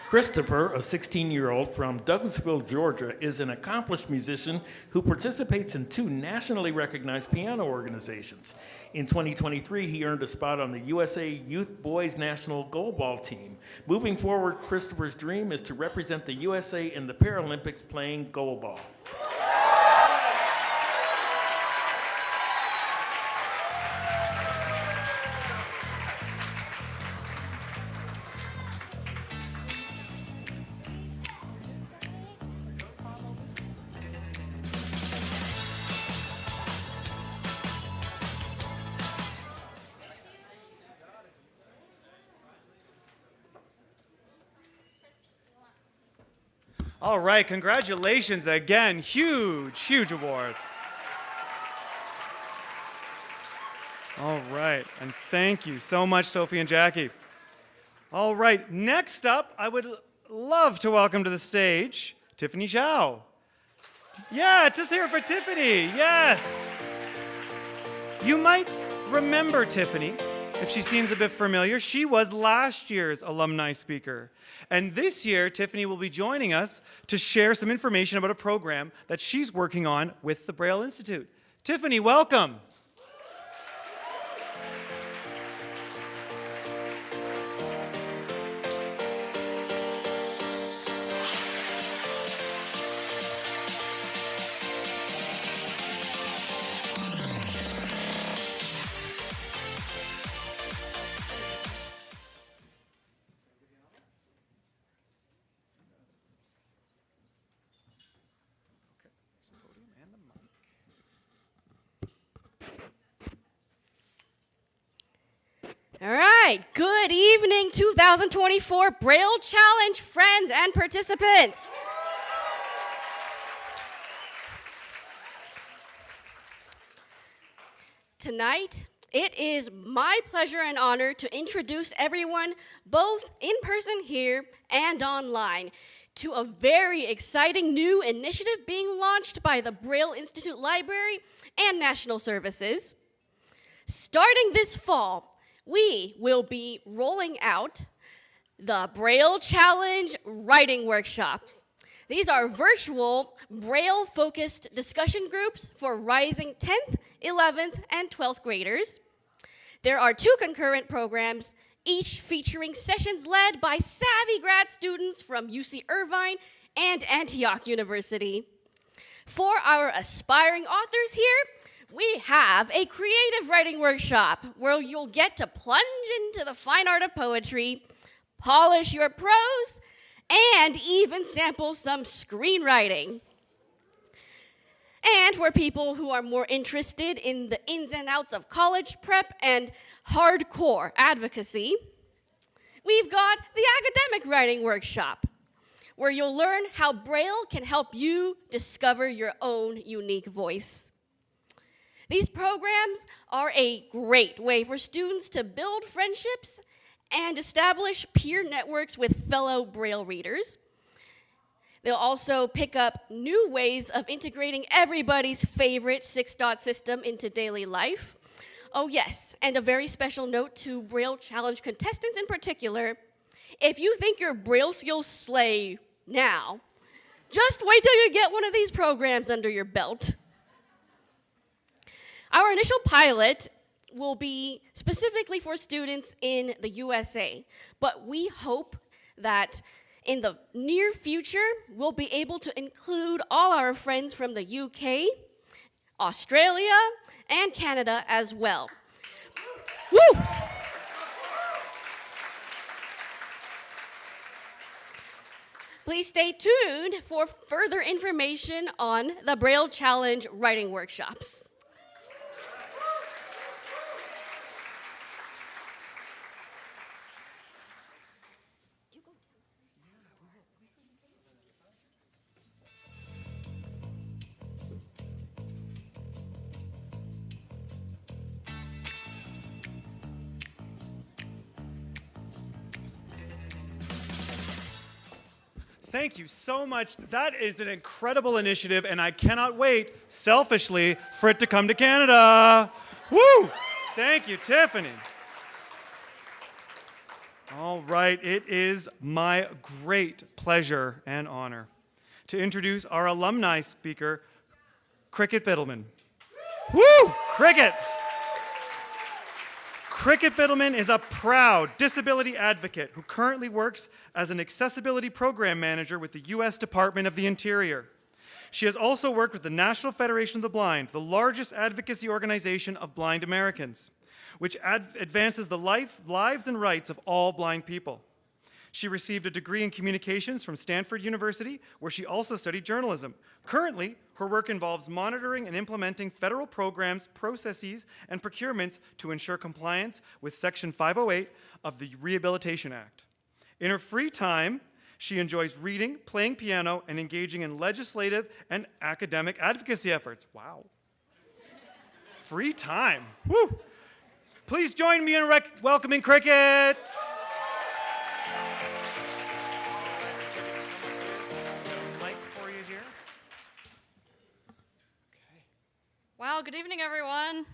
Christopher, a 16-year-old from Douglasville, Georgia, is an accomplished musician who participates in 2 nationally recognized piano organizations. In 2023, he earned a spot on the USA Youth Boys National Goalball team. Moving forward, Christopher's dream is to represent the USA in the Paralympics playing goalball. All right, congratulations again. Huge, huge award. All right, and thank you so much, Sophie and Jackie. All right, next up, I would love to welcome to the stage Tiffany Zhao. Yeah, just here for Tiffany, yes. You might remember Tiffany if she seems a bit familiar. She was last year's alumni speaker. And this year, Tiffany will be joining us to share some information about a program that she's working on with the Braille Institute. Tiffany, welcome. All right, good evening, 2024 Braille Challenge friends and participants. Tonight, it is my pleasure and honor to introduce everyone, both in person here and online, to a very exciting new initiative being launched by the Braille Institute Library and National Services. Starting this fall, we will be rolling out the Braille Challenge Writing Workshops. These are virtual Braille-focused discussion groups for rising 10th, 11th, and 12th graders. There are 2 concurrent programs, each featuring sessions led by savvy grad students from UC Irvine and Antioch University. For our aspiring authors here, we have a creative writing workshop where you'll get to plunge into the fine art of poetry, polish your prose, and even sample some screenwriting. And for people who are more interested in the ins and outs of college prep and hardcore advocacy, we've got the academic writing workshop, where you'll learn how Braille can help you discover your own unique voice. These programs are a great way for students to build friendships and establish peer networks with fellow Braille readers. They'll also pick up new ways of integrating everybody's favorite 6-dot system into daily life. Oh yes, and a very special note to Braille Challenge contestants in particular. If you think your Braille skills slay now, just wait till you get one of these programs under your belt. Our initial pilot will be specifically for students in the USA, but we hope that in the near future, we'll be able to include all our friends from the UK, Australia, and Canada as well. Woo! Please stay tuned for further information on the Braille Challenge writing workshops. Thank you so much. That is an incredible initiative, and I cannot wait, selfishly, for it to come to Canada. Woo! Thank you, Tiffany. All right, it is my great pleasure and honor to introduce our alumni speaker, Cricket Biddleman. Woo! Cricket! Cricket Biddleman is a proud disability advocate who currently works as an accessibility program manager with the U.S. Department of the Interior. She has also worked with the National Federation of the Blind, the largest advocacy organization of blind Americans, which advances the lives and rights of all blind people. She received a degree in communications from Stanford University, where she also studied journalism. Currently, her work involves monitoring and implementing federal programs, processes, and procurements to ensure compliance with Section 508 of the Rehabilitation Act. In her free time, she enjoys reading, playing piano, and engaging in legislative and academic advocacy efforts. Wow. Free time. Woo! Please join me in welcoming Cricket. Mic for you here. Wow, good evening, everyone.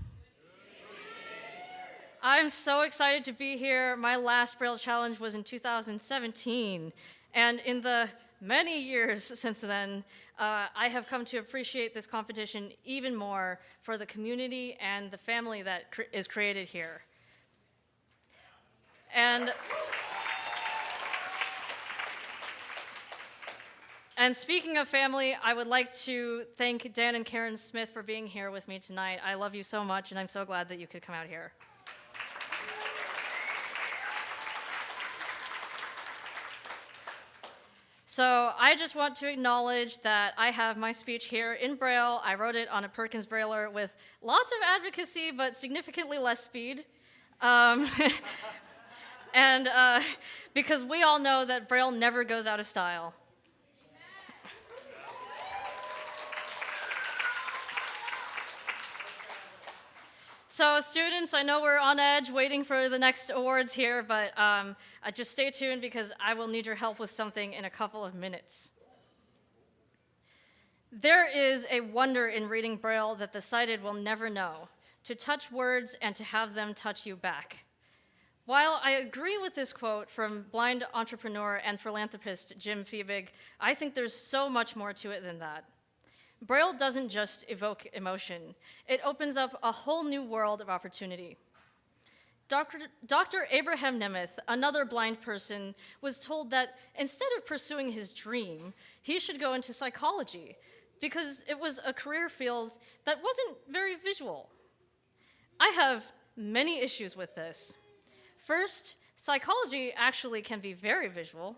I'm so excited to be here. My last Braille Challenge was in 2017, and in the many years since then, I have come to appreciate this competition even more for the community and the family that is created here. And speaking of family, I would like to thank Dan and Karen Smith for being here with me tonight. I love you so much, and I'm so glad that you could come out here. So I just want to acknowledge that I have my speech here in Braille. I wrote it on a Perkins Brailler with lots of advocacy, but significantly less speed. Because we all know that Braille never goes out of style. So students, I know we're on edge waiting for the next awards here, but just stay tuned because I will need your help with something in a couple of minutes. There is a wonder in reading Braille that the sighted will never know, to touch words and to have them touch you back. While I agree with this quote from blind entrepreneur and philanthropist Jim Fiebig, I think there's so much more to it than that. Braille doesn't just evoke emotion. It opens up a whole new world of opportunity. Dr. Abraham Nemeth, another blind person, was told that instead of pursuing his dream, he should go into psychology because it was a career field that wasn't very visual. I have many issues with this. First, psychology actually can be very visual.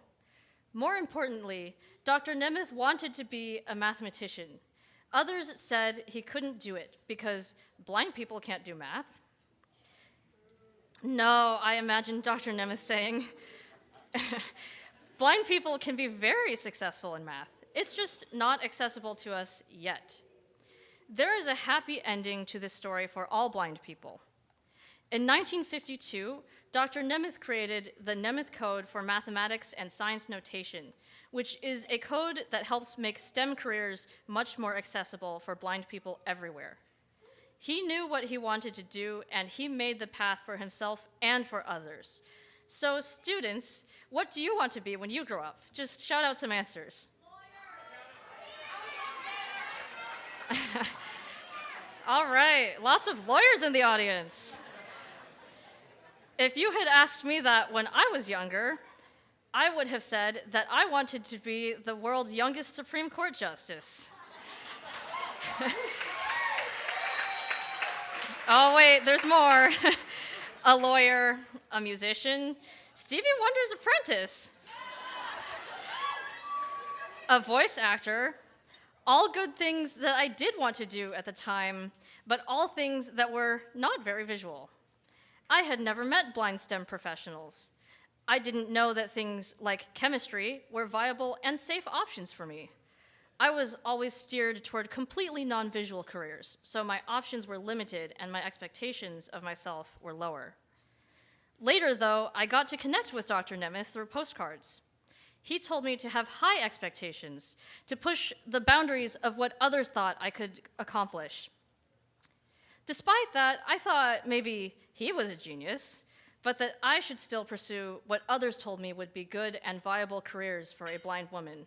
More importantly, Dr. Nemeth wanted to be a mathematician. Others said he couldn't do it because blind people can't do math. No, I imagine Dr. Nemeth saying, blind people can be very successful in math. It's just not accessible to us yet. There is a happy ending to this story for all blind people. In 1952, Dr. Nemeth created the Nemeth Code for Mathematics and Science Notation, which is a code that helps make STEM careers much more accessible for blind people everywhere. He knew what he wanted to do, and he made the path for himself and for others. So students, what do you want to be when you grow up? Just shout out some answers. All right, lots of lawyers in the audience. If you had asked me that when I was younger, I would have said that I wanted to be the world's youngest Supreme Court justice. Oh wait, there's more. A lawyer, a musician, Stevie Wonder's apprentice, a voice actor, all good things that I did want to do at the time, but all things that were not very visual. I had never met blind STEM professionals. I didn't know that things like chemistry were viable and safe options for me. I was always steered toward completely non-visual careers, so my options were limited and my expectations of myself were lower. Later, though, I got to connect with Dr. Nemeth through postcards. He told me to have high expectations, to push the boundaries of what others thought I could accomplish. Despite that, I thought maybe he was a genius, but that I should still pursue what others told me would be good and viable careers for a blind woman.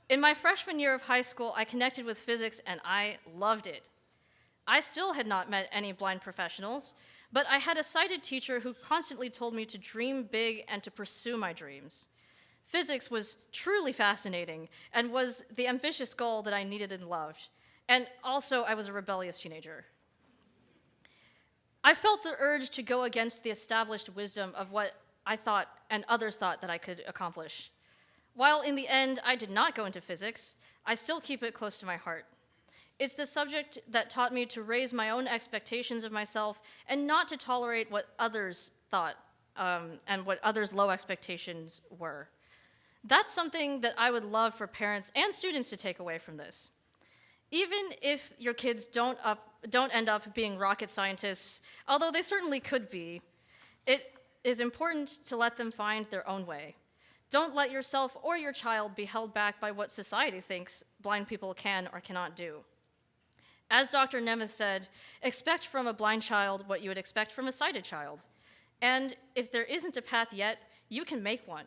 In my freshman year of high school, I connected with physics and I loved it. I still had not met any blind professionals, but I had a sighted teacher who constantly told me to dream big and to pursue my dreams. Physics was truly fascinating and was the ambitious goal that I needed and loved. And also, I was a rebellious teenager. I felt the urge to go against the established wisdom of what I thought and others thought that I could accomplish. While in the end, I did not go into physics, I still keep it close to my heart. It's the subject that taught me to raise my own expectations of myself and not to tolerate what others thought and what others' low expectations were. That's something that I would love for parents and students to take away from this. Even if your kids don't don't end up being rocket scientists, although they certainly could be. It is important to let them find their own way. Don't let yourself or your child be held back by what society thinks blind people can or cannot do. As Dr. Nemeth said, expect from a blind child what you would expect from a sighted child. And if there isn't a path yet, you can make one.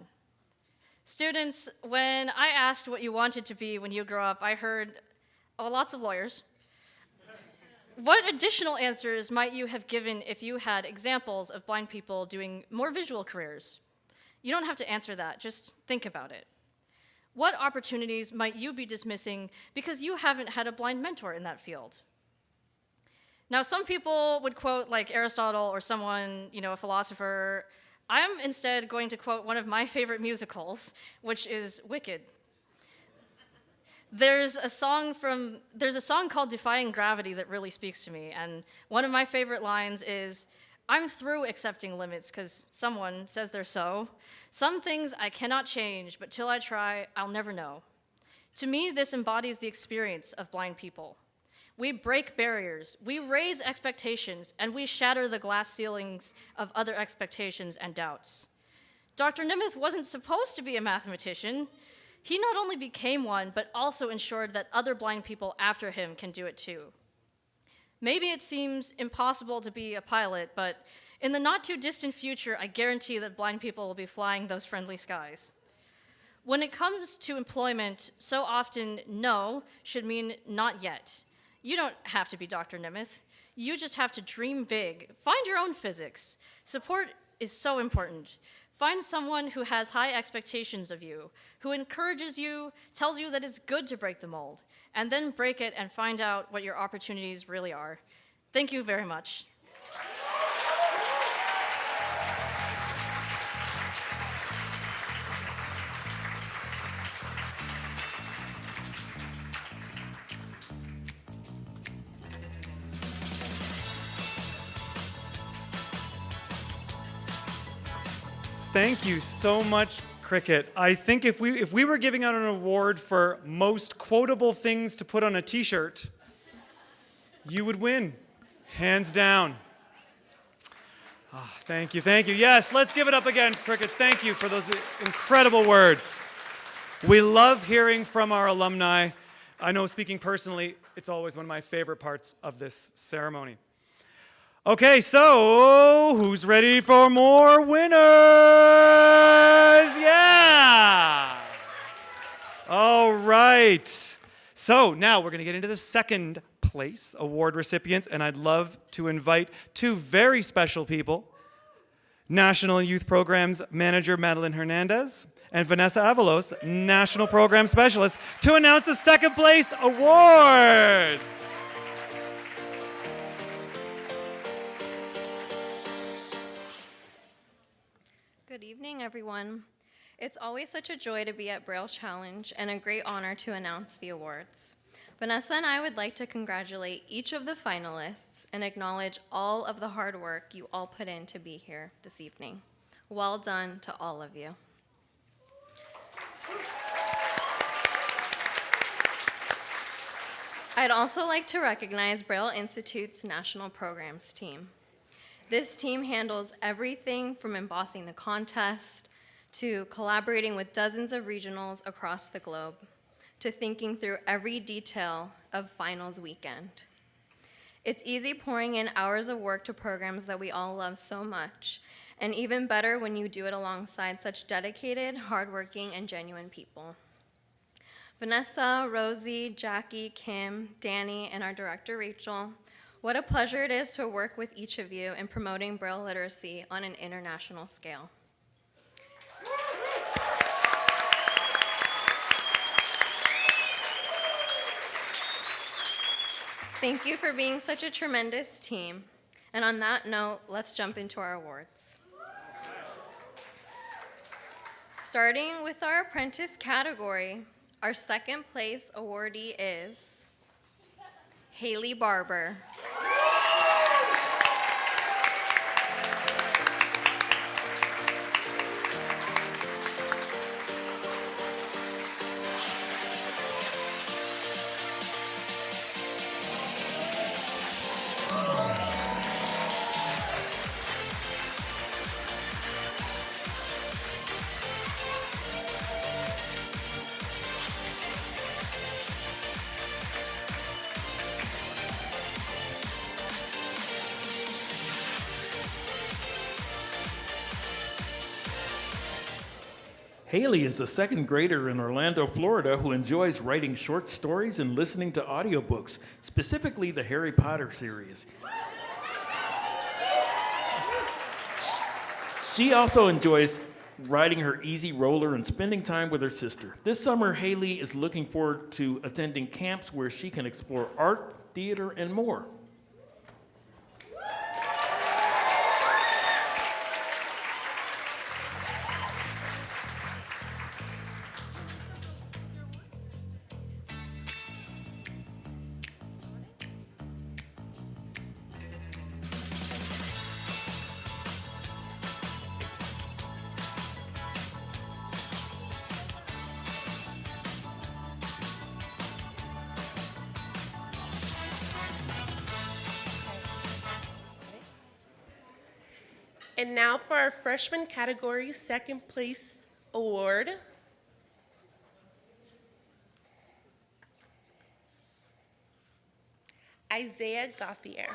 Students, when I asked what you wanted to be when you grow up, I heard lots of lawyers. What additional answers might you have given if you had examples of blind people doing more visual careers? You don't have to answer that, just think about it. What opportunities might you be dismissing because you haven't had a blind mentor in that field? Now, some people would quote like Aristotle or someone, a philosopher. I'm instead going to quote one of my favorite musicals, which is Wicked. There's a song called Defying Gravity that really speaks to me, and one of my favorite lines is, "I'm through accepting limits because someone says they're so. Some things I cannot change, but till I try, I'll never know." To me, this embodies the experience of blind people. We break barriers, we raise expectations, and we shatter the glass ceilings of other expectations and doubts. Dr. Nemeth wasn't supposed to be a mathematician. He not only became one, but also ensured that other blind people after him can do it too. Maybe it seems impossible to be a pilot, but in the not too distant future, I guarantee that blind people will be flying those friendly skies. When it comes to employment, so often no should mean not yet. You don't have to be Dr. Nemeth. You just have to dream big. Find your own physics. Support is so important. Find someone who has high expectations of you, who encourages you, tells you that it's good to break the mold, and then break it and find out what your opportunities really are. Thank you very much. Thank you so much, Cricket. I think if we were giving out an award for most quotable things to put on a t-shirt, you would win, hands down. Thank you, thank you. Yes, let's give it up again, Cricket. Thank you for those incredible words. We love hearing from our alumni. I know, speaking personally, it's always one of my favorite parts of this ceremony. Okay, so who's ready for more winners? Yeah! All right. So now we're going to get into the second place award recipients, and I'd love to invite two very special people, National Youth Programs Manager Madeline Hernandez and Vanessa Avalos, National Program Specialist, to announce the second place awards. Good evening, everyone. It's always such a joy to be at Braille Challenge and a great honor to announce the awards. Vanessa and I would like to congratulate each of the finalists and acknowledge all of the hard work you all put in to be here this evening. Well done to all of you. I'd also like to recognize Braille Institute's National Programs team. This team handles everything from embossing the contest, to collaborating with dozens of regionals across the globe, to thinking through every detail of finals weekend. It's easy pouring in hours of work to programs that we all love so much, and even better when you do it alongside such dedicated, hardworking, and genuine people. Vanessa, Rosie, Jackie, Kim, Danny, and our director, Rachel, what a pleasure it is to work with each of you in promoting Braille literacy on an international scale. Thank you for being such a tremendous team. And on that note, let's jump into our awards. Starting with our apprentice category, our second place awardee is Haley Barber. Haley is a second grader in Orlando, Florida, who enjoys writing short stories and listening to audiobooks, specifically the Harry Potter series. She also enjoys riding her easy roller and spending time with her sister. This summer, Haley is looking forward to attending camps where she can explore art, theater, and more. And now for our freshman category second place award. Isaiah Gauthier.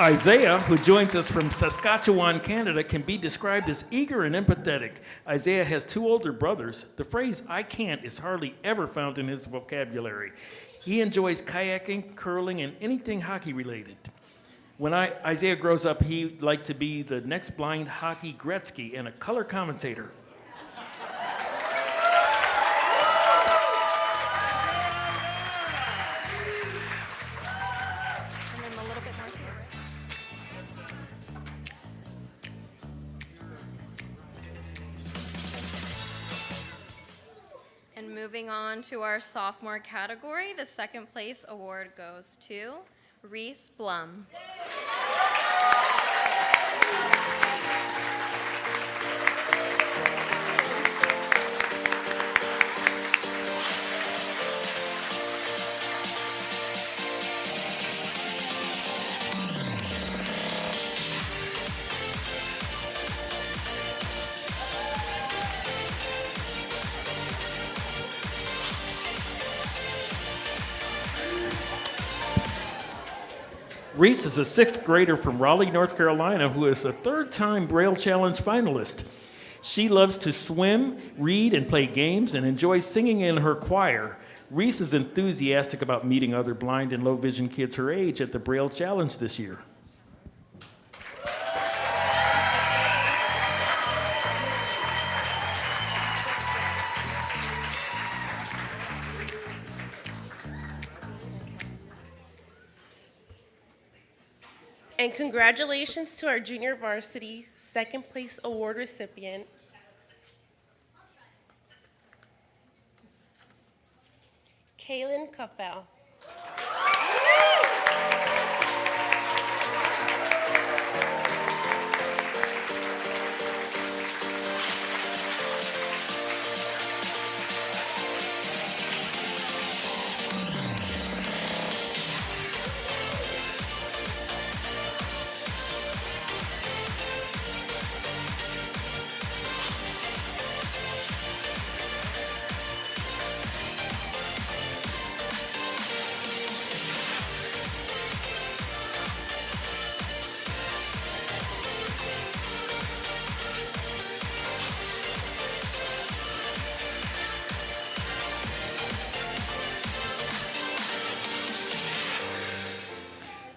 Isaiah, who joins us from Saskatchewan, Canada, can be described as eager and empathetic. Isaiah has two older brothers. The phrase, "I can't," is hardly ever found in his vocabulary. He enjoys kayaking, curling, and anything hockey related. When Isaiah grows up, he'd like to be the next blind hockey Gretzky and a color commentator. Moving on to our sophomore category, the second place award goes to Reese Blum. Reese is a sixth grader from Raleigh, North Carolina, who is a third-time Braille Challenge finalist. She loves to swim, read, and play games, and enjoys singing in her choir. Reese is enthusiastic about meeting other blind and low-vision kids her age at the Braille Challenge this year. And congratulations to our junior varsity second place award recipient, Kaylin Kuffel.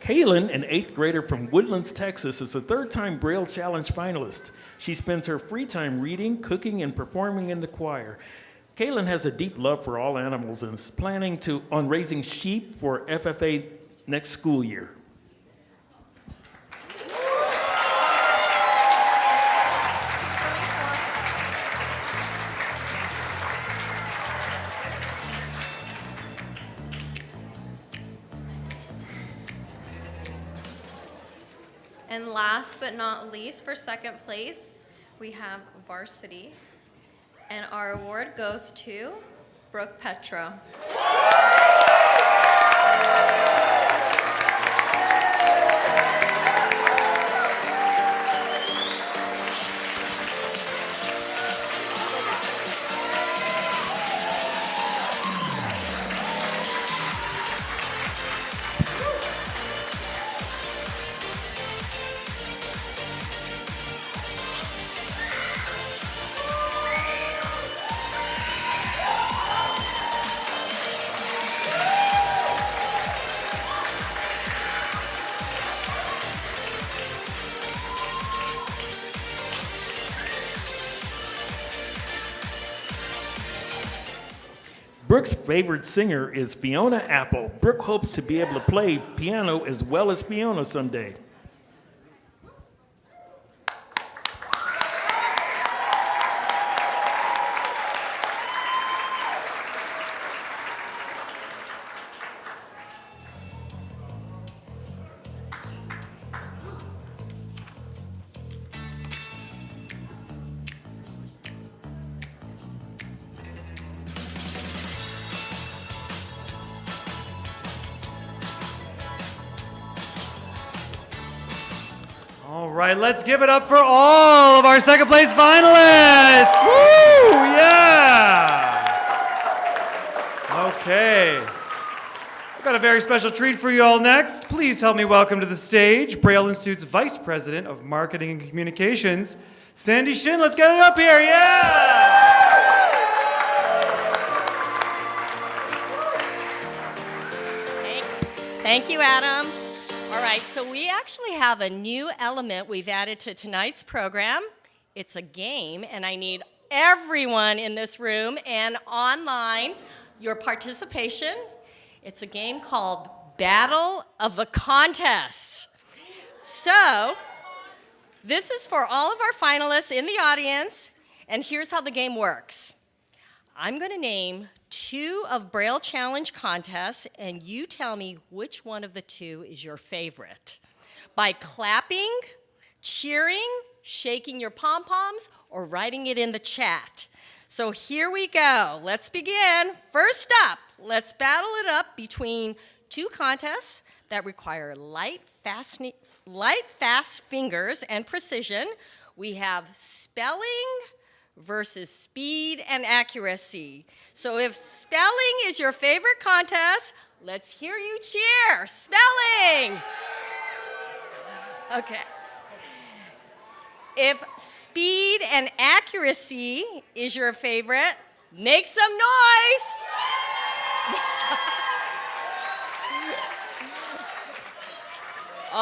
Kaylin, an eighth grader from Woodlands, Texas, is a third-time Braille Challenge finalist. She spends her free time reading, cooking, and performing in the choir. Kaylin has a deep love for all animals and is planning on raising sheep for FFA next school year. last but not least, for second place, we have varsity. And our award goes to Brooke Petro. Brooke's favorite singer is Fiona Apple. Brooke hopes to be able to play piano as well as Fiona someday. All right, let's give it up for all of our second place finalists. Woo, yeah. Okay. I've got a very special treat for you all next. Please help me welcome to the stage Braille Institute's Vice President of Marketing and Communications, Sandy Shin. Let's get it up here, yeah. Thank you, Adam. All right, so we actually have a new element we've added to tonight's program. It's a game, and I need everyone in this room and online your participation. It's a game called Battle of the Contest. So, this is for all of our finalists in the audience, and here's how the game works. I'm going to name 2 of Braille Challenge contests, and you tell me which one of the 2 is your favorite. By clapping, cheering, shaking your pom-poms, or writing it in the chat. So here we go. Let's begin. First up, let's battle it up between 2 contests that require light, fast fingers and precision. We have spelling versus speed and accuracy. So if spelling is your favorite contest, let's hear you cheer. Spelling! Okay. If speed and accuracy is your favorite, make some noise.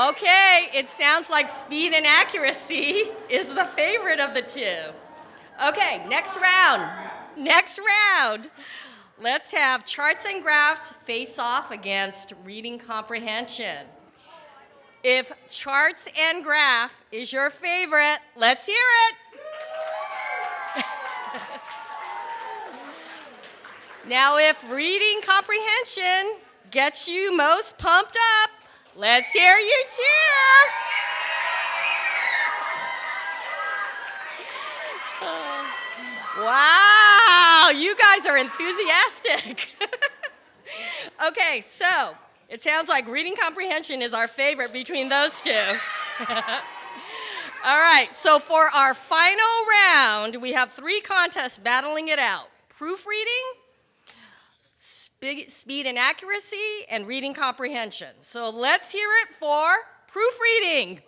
Okay, it sounds like speed and accuracy is the favorite of the 2. Okay, next round. Let's have charts and graphs face off against reading comprehension. If charts and graph is your favorite, let's hear it. Now, if reading comprehension gets you most pumped up, let's hear you cheer. Wow, you guys are enthusiastic. Okay, so it sounds like reading comprehension is our favorite between those 2. All right, so for our final round, we have 3 contests battling it out. Proofreading, speed and accuracy, and reading comprehension. So let's hear it for proofreading.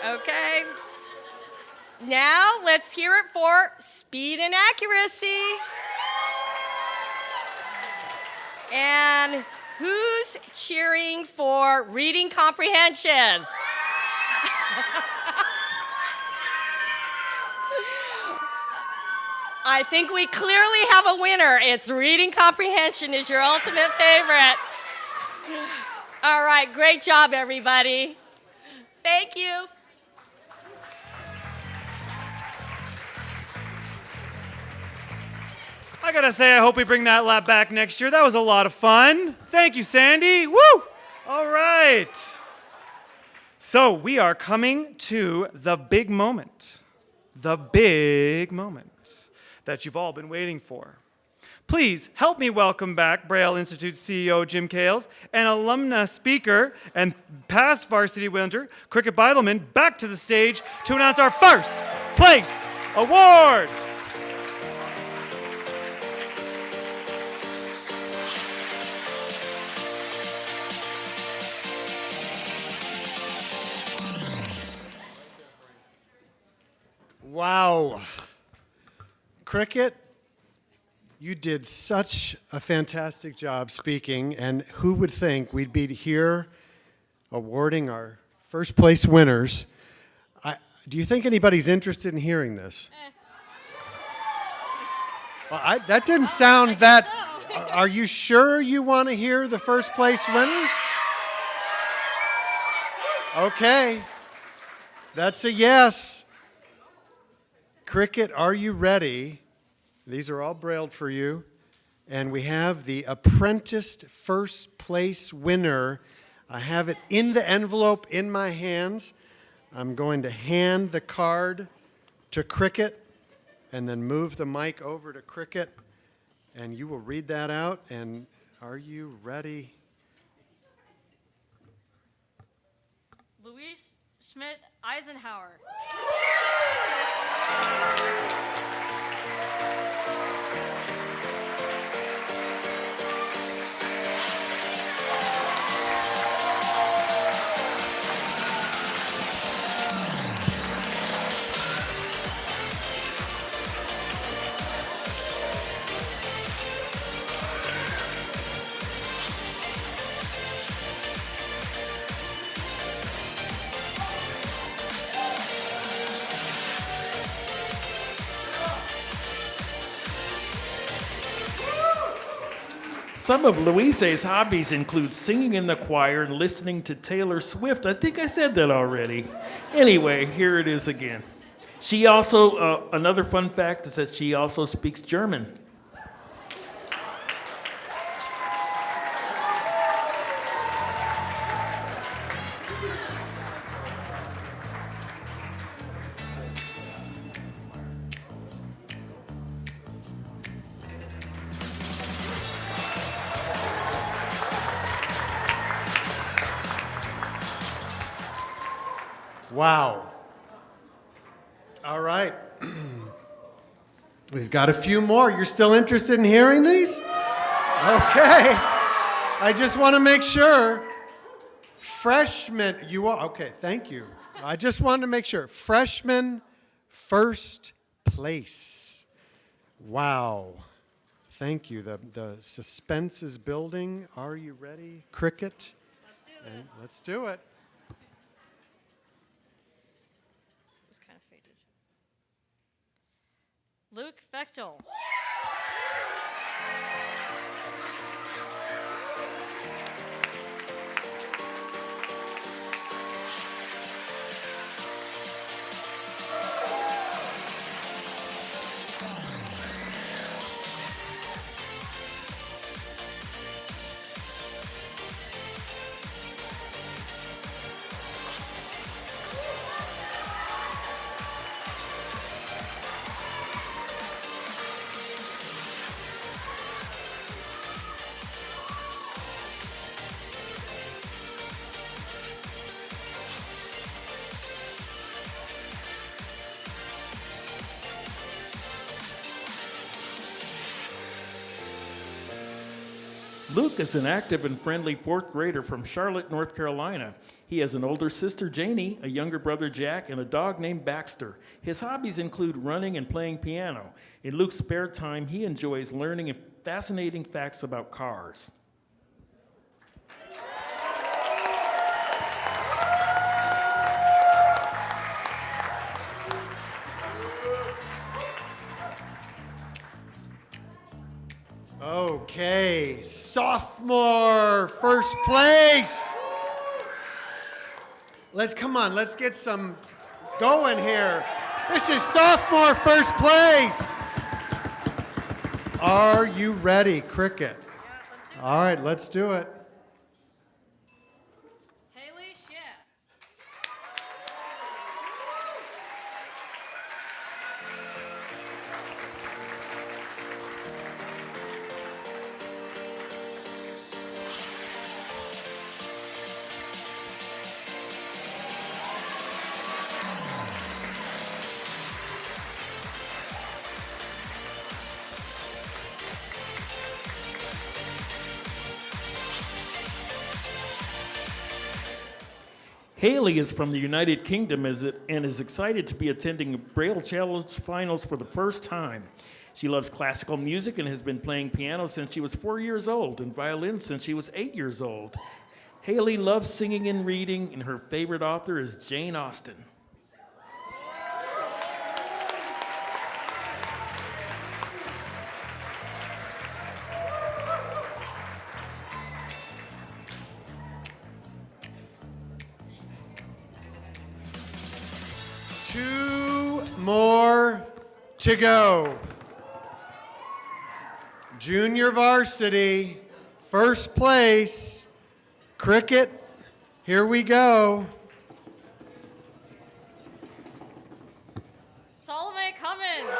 Okay. Now, let's hear it for speed and accuracy. And who's cheering for reading comprehension? I think we clearly have a winner. It's reading comprehension is your ultimate favorite. All right, great job, everybody. Thank you. I gotta say, I hope we bring that lap back next year. That was a lot of fun. Thank you, Sandy. Woo! All right. So we are coming to the big moment that you've all been waiting for. Please help me welcome back Braille Institute CEO Jim Kales and alumna speaker and past varsity winner Cricket Beidelman back to the stage to announce our first place awards. Wow. Cricket, you did such a fantastic job speaking, and who would think we'd be here awarding our first place winners. Do you think anybody's interested in hearing this? Well, that didn't sound that... So. Are you sure you want to hear the first place winners? Okay. That's a yes. Cricket, are you ready? These are all brailled for you. And we have the apprenticed first place winner. I have it in the envelope in my hands. I'm going to hand the card to Cricket and then move the mic over to Cricket. And you will read that out. And are you ready? Louise Schmidt Eisenhower. Some of Louise's hobbies include singing in the choir and listening to Taylor Swift. I think I said that already. Anyway, here it is again. She also, another fun fact is that she also speaks German. Wow. All right. We've got a few more. You're still interested in hearing these? Okay. I just want to make sure. Freshman, you are, okay, thank you. I just wanted to make sure. Freshman first place. Wow. Thank you. The suspense is building. Are you ready, Cricket? Let's do this. And let's do it. Luke Fechtel. Luke is an active and friendly fourth grader from Charlotte, North Carolina. He has an older sister, Janie, a younger brother, Jack, and a dog named Baxter. His hobbies include running and playing piano. In Luke's spare time, he enjoys learning fascinating facts about cars. Okay, sophomore first place. Let's get some going here. This is sophomore first place. Are you ready, Cricket? Yeah, let's do All right, let's do it. Haley Shea. Haley is from the United Kingdom and is excited to be attending Braille Challenge Finals for the first time. She loves classical music and has been playing piano since she was 4 years old and violin since she was 8 years old. Haley loves singing and reading, and her favorite author is Jane Austen. Two more to go. Junior varsity, first place, cricket, here we go. Salome Cummins.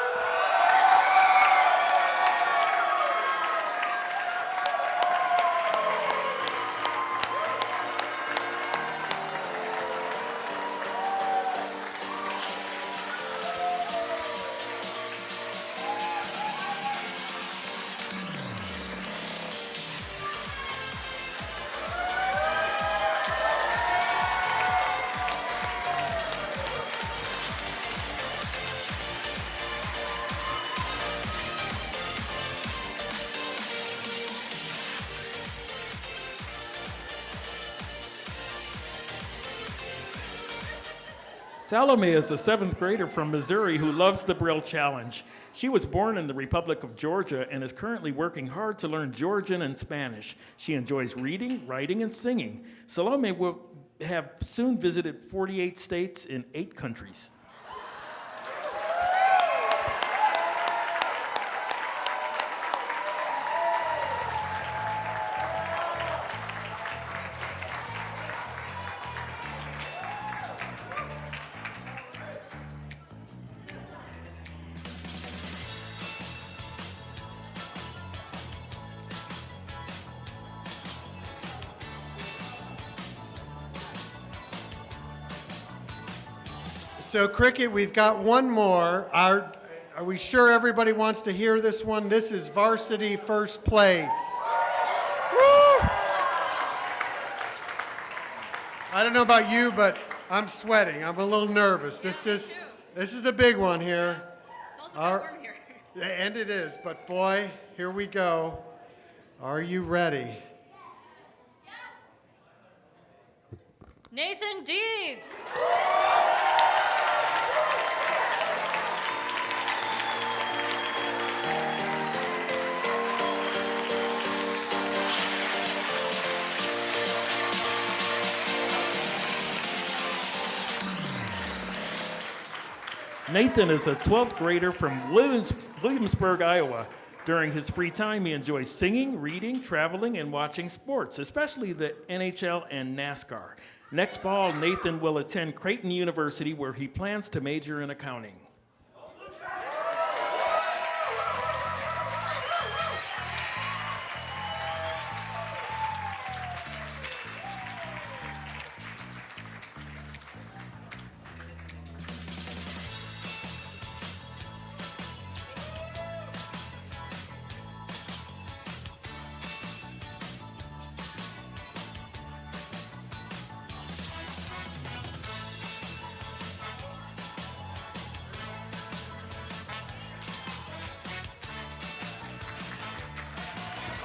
Salome is a 7th grader from Missouri who loves the Braille Challenge. She was born in the Republic of Georgia and is currently working hard to learn Georgian and Spanish. She enjoys reading, writing, and singing. Salome will have soon visited 48 states in 8 countries. So cricket, we've got one more. Are we sure everybody wants to hear this one? This is varsity first place. Woo! I don't know about you, but I'm sweating. I'm a little nervous. This is the big one here. It's also warm here. And it is, but boy, here we go. Are you ready? Nathan Deeds. Nathan is a 12th grader from Williamsburg, Iowa. During his free time, he enjoys singing, reading, traveling, and watching sports, especially the NHL and NASCAR. Next fall, Nathan will attend Creighton University, where he plans to major in accounting.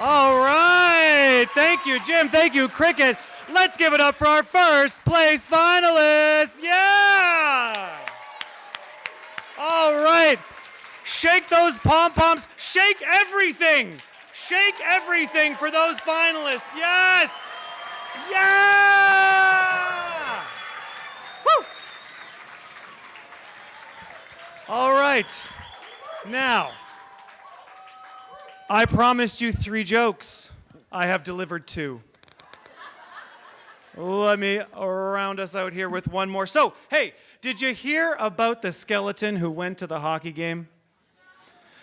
All right. Thank you, Jim. Thank you, Cricket. Let's give it up for our first place finalists. Yeah. All right. Shake those pom-poms. Shake everything. Shake everything for those finalists. Yes. Yeah. Woo. All right. Now, I promised you 3 jokes. I have delivered 2. Let me round us out here with one more. So, hey, did you hear about the skeleton who went to the hockey game?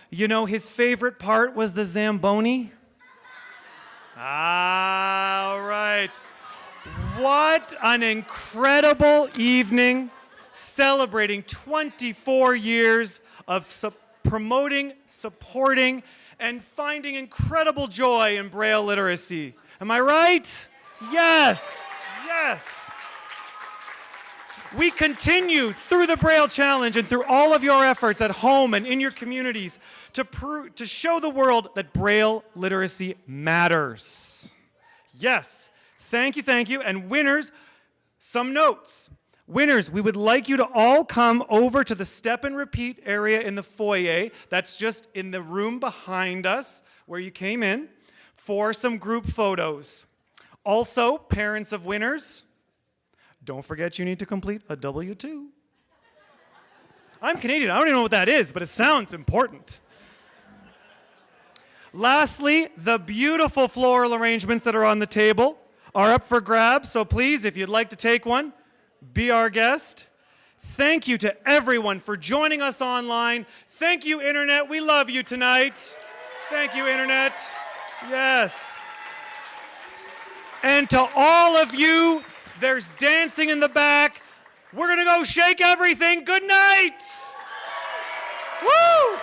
You know, his favorite part was the Zamboni? All right. What an incredible evening celebrating 24 years of promoting, supporting, and finding incredible joy in Braille literacy. Am I right? Yes, yes. We continue through the Braille Challenge and through all of your efforts at home and in your communities to show the world that Braille literacy matters. Yes, thank you. And winners, some notes. Winners, we would like you to all come over to the step and repeat area in the foyer. That's just in the room behind us where you came in for some group photos. Also, parents of winners, don't forget you need to complete a W-2. I'm Canadian, I don't even know what that is, but it sounds important. Lastly, the beautiful floral arrangements that are on the table are up for grabs, so please, if you'd like to take one, be our guest. Thank you to everyone for joining us online. Thank you, Internet. We love you tonight. Thank you, Internet. Yes. And to all of you, there's dancing in the back. We're going to go shake everything. Good night. Woo!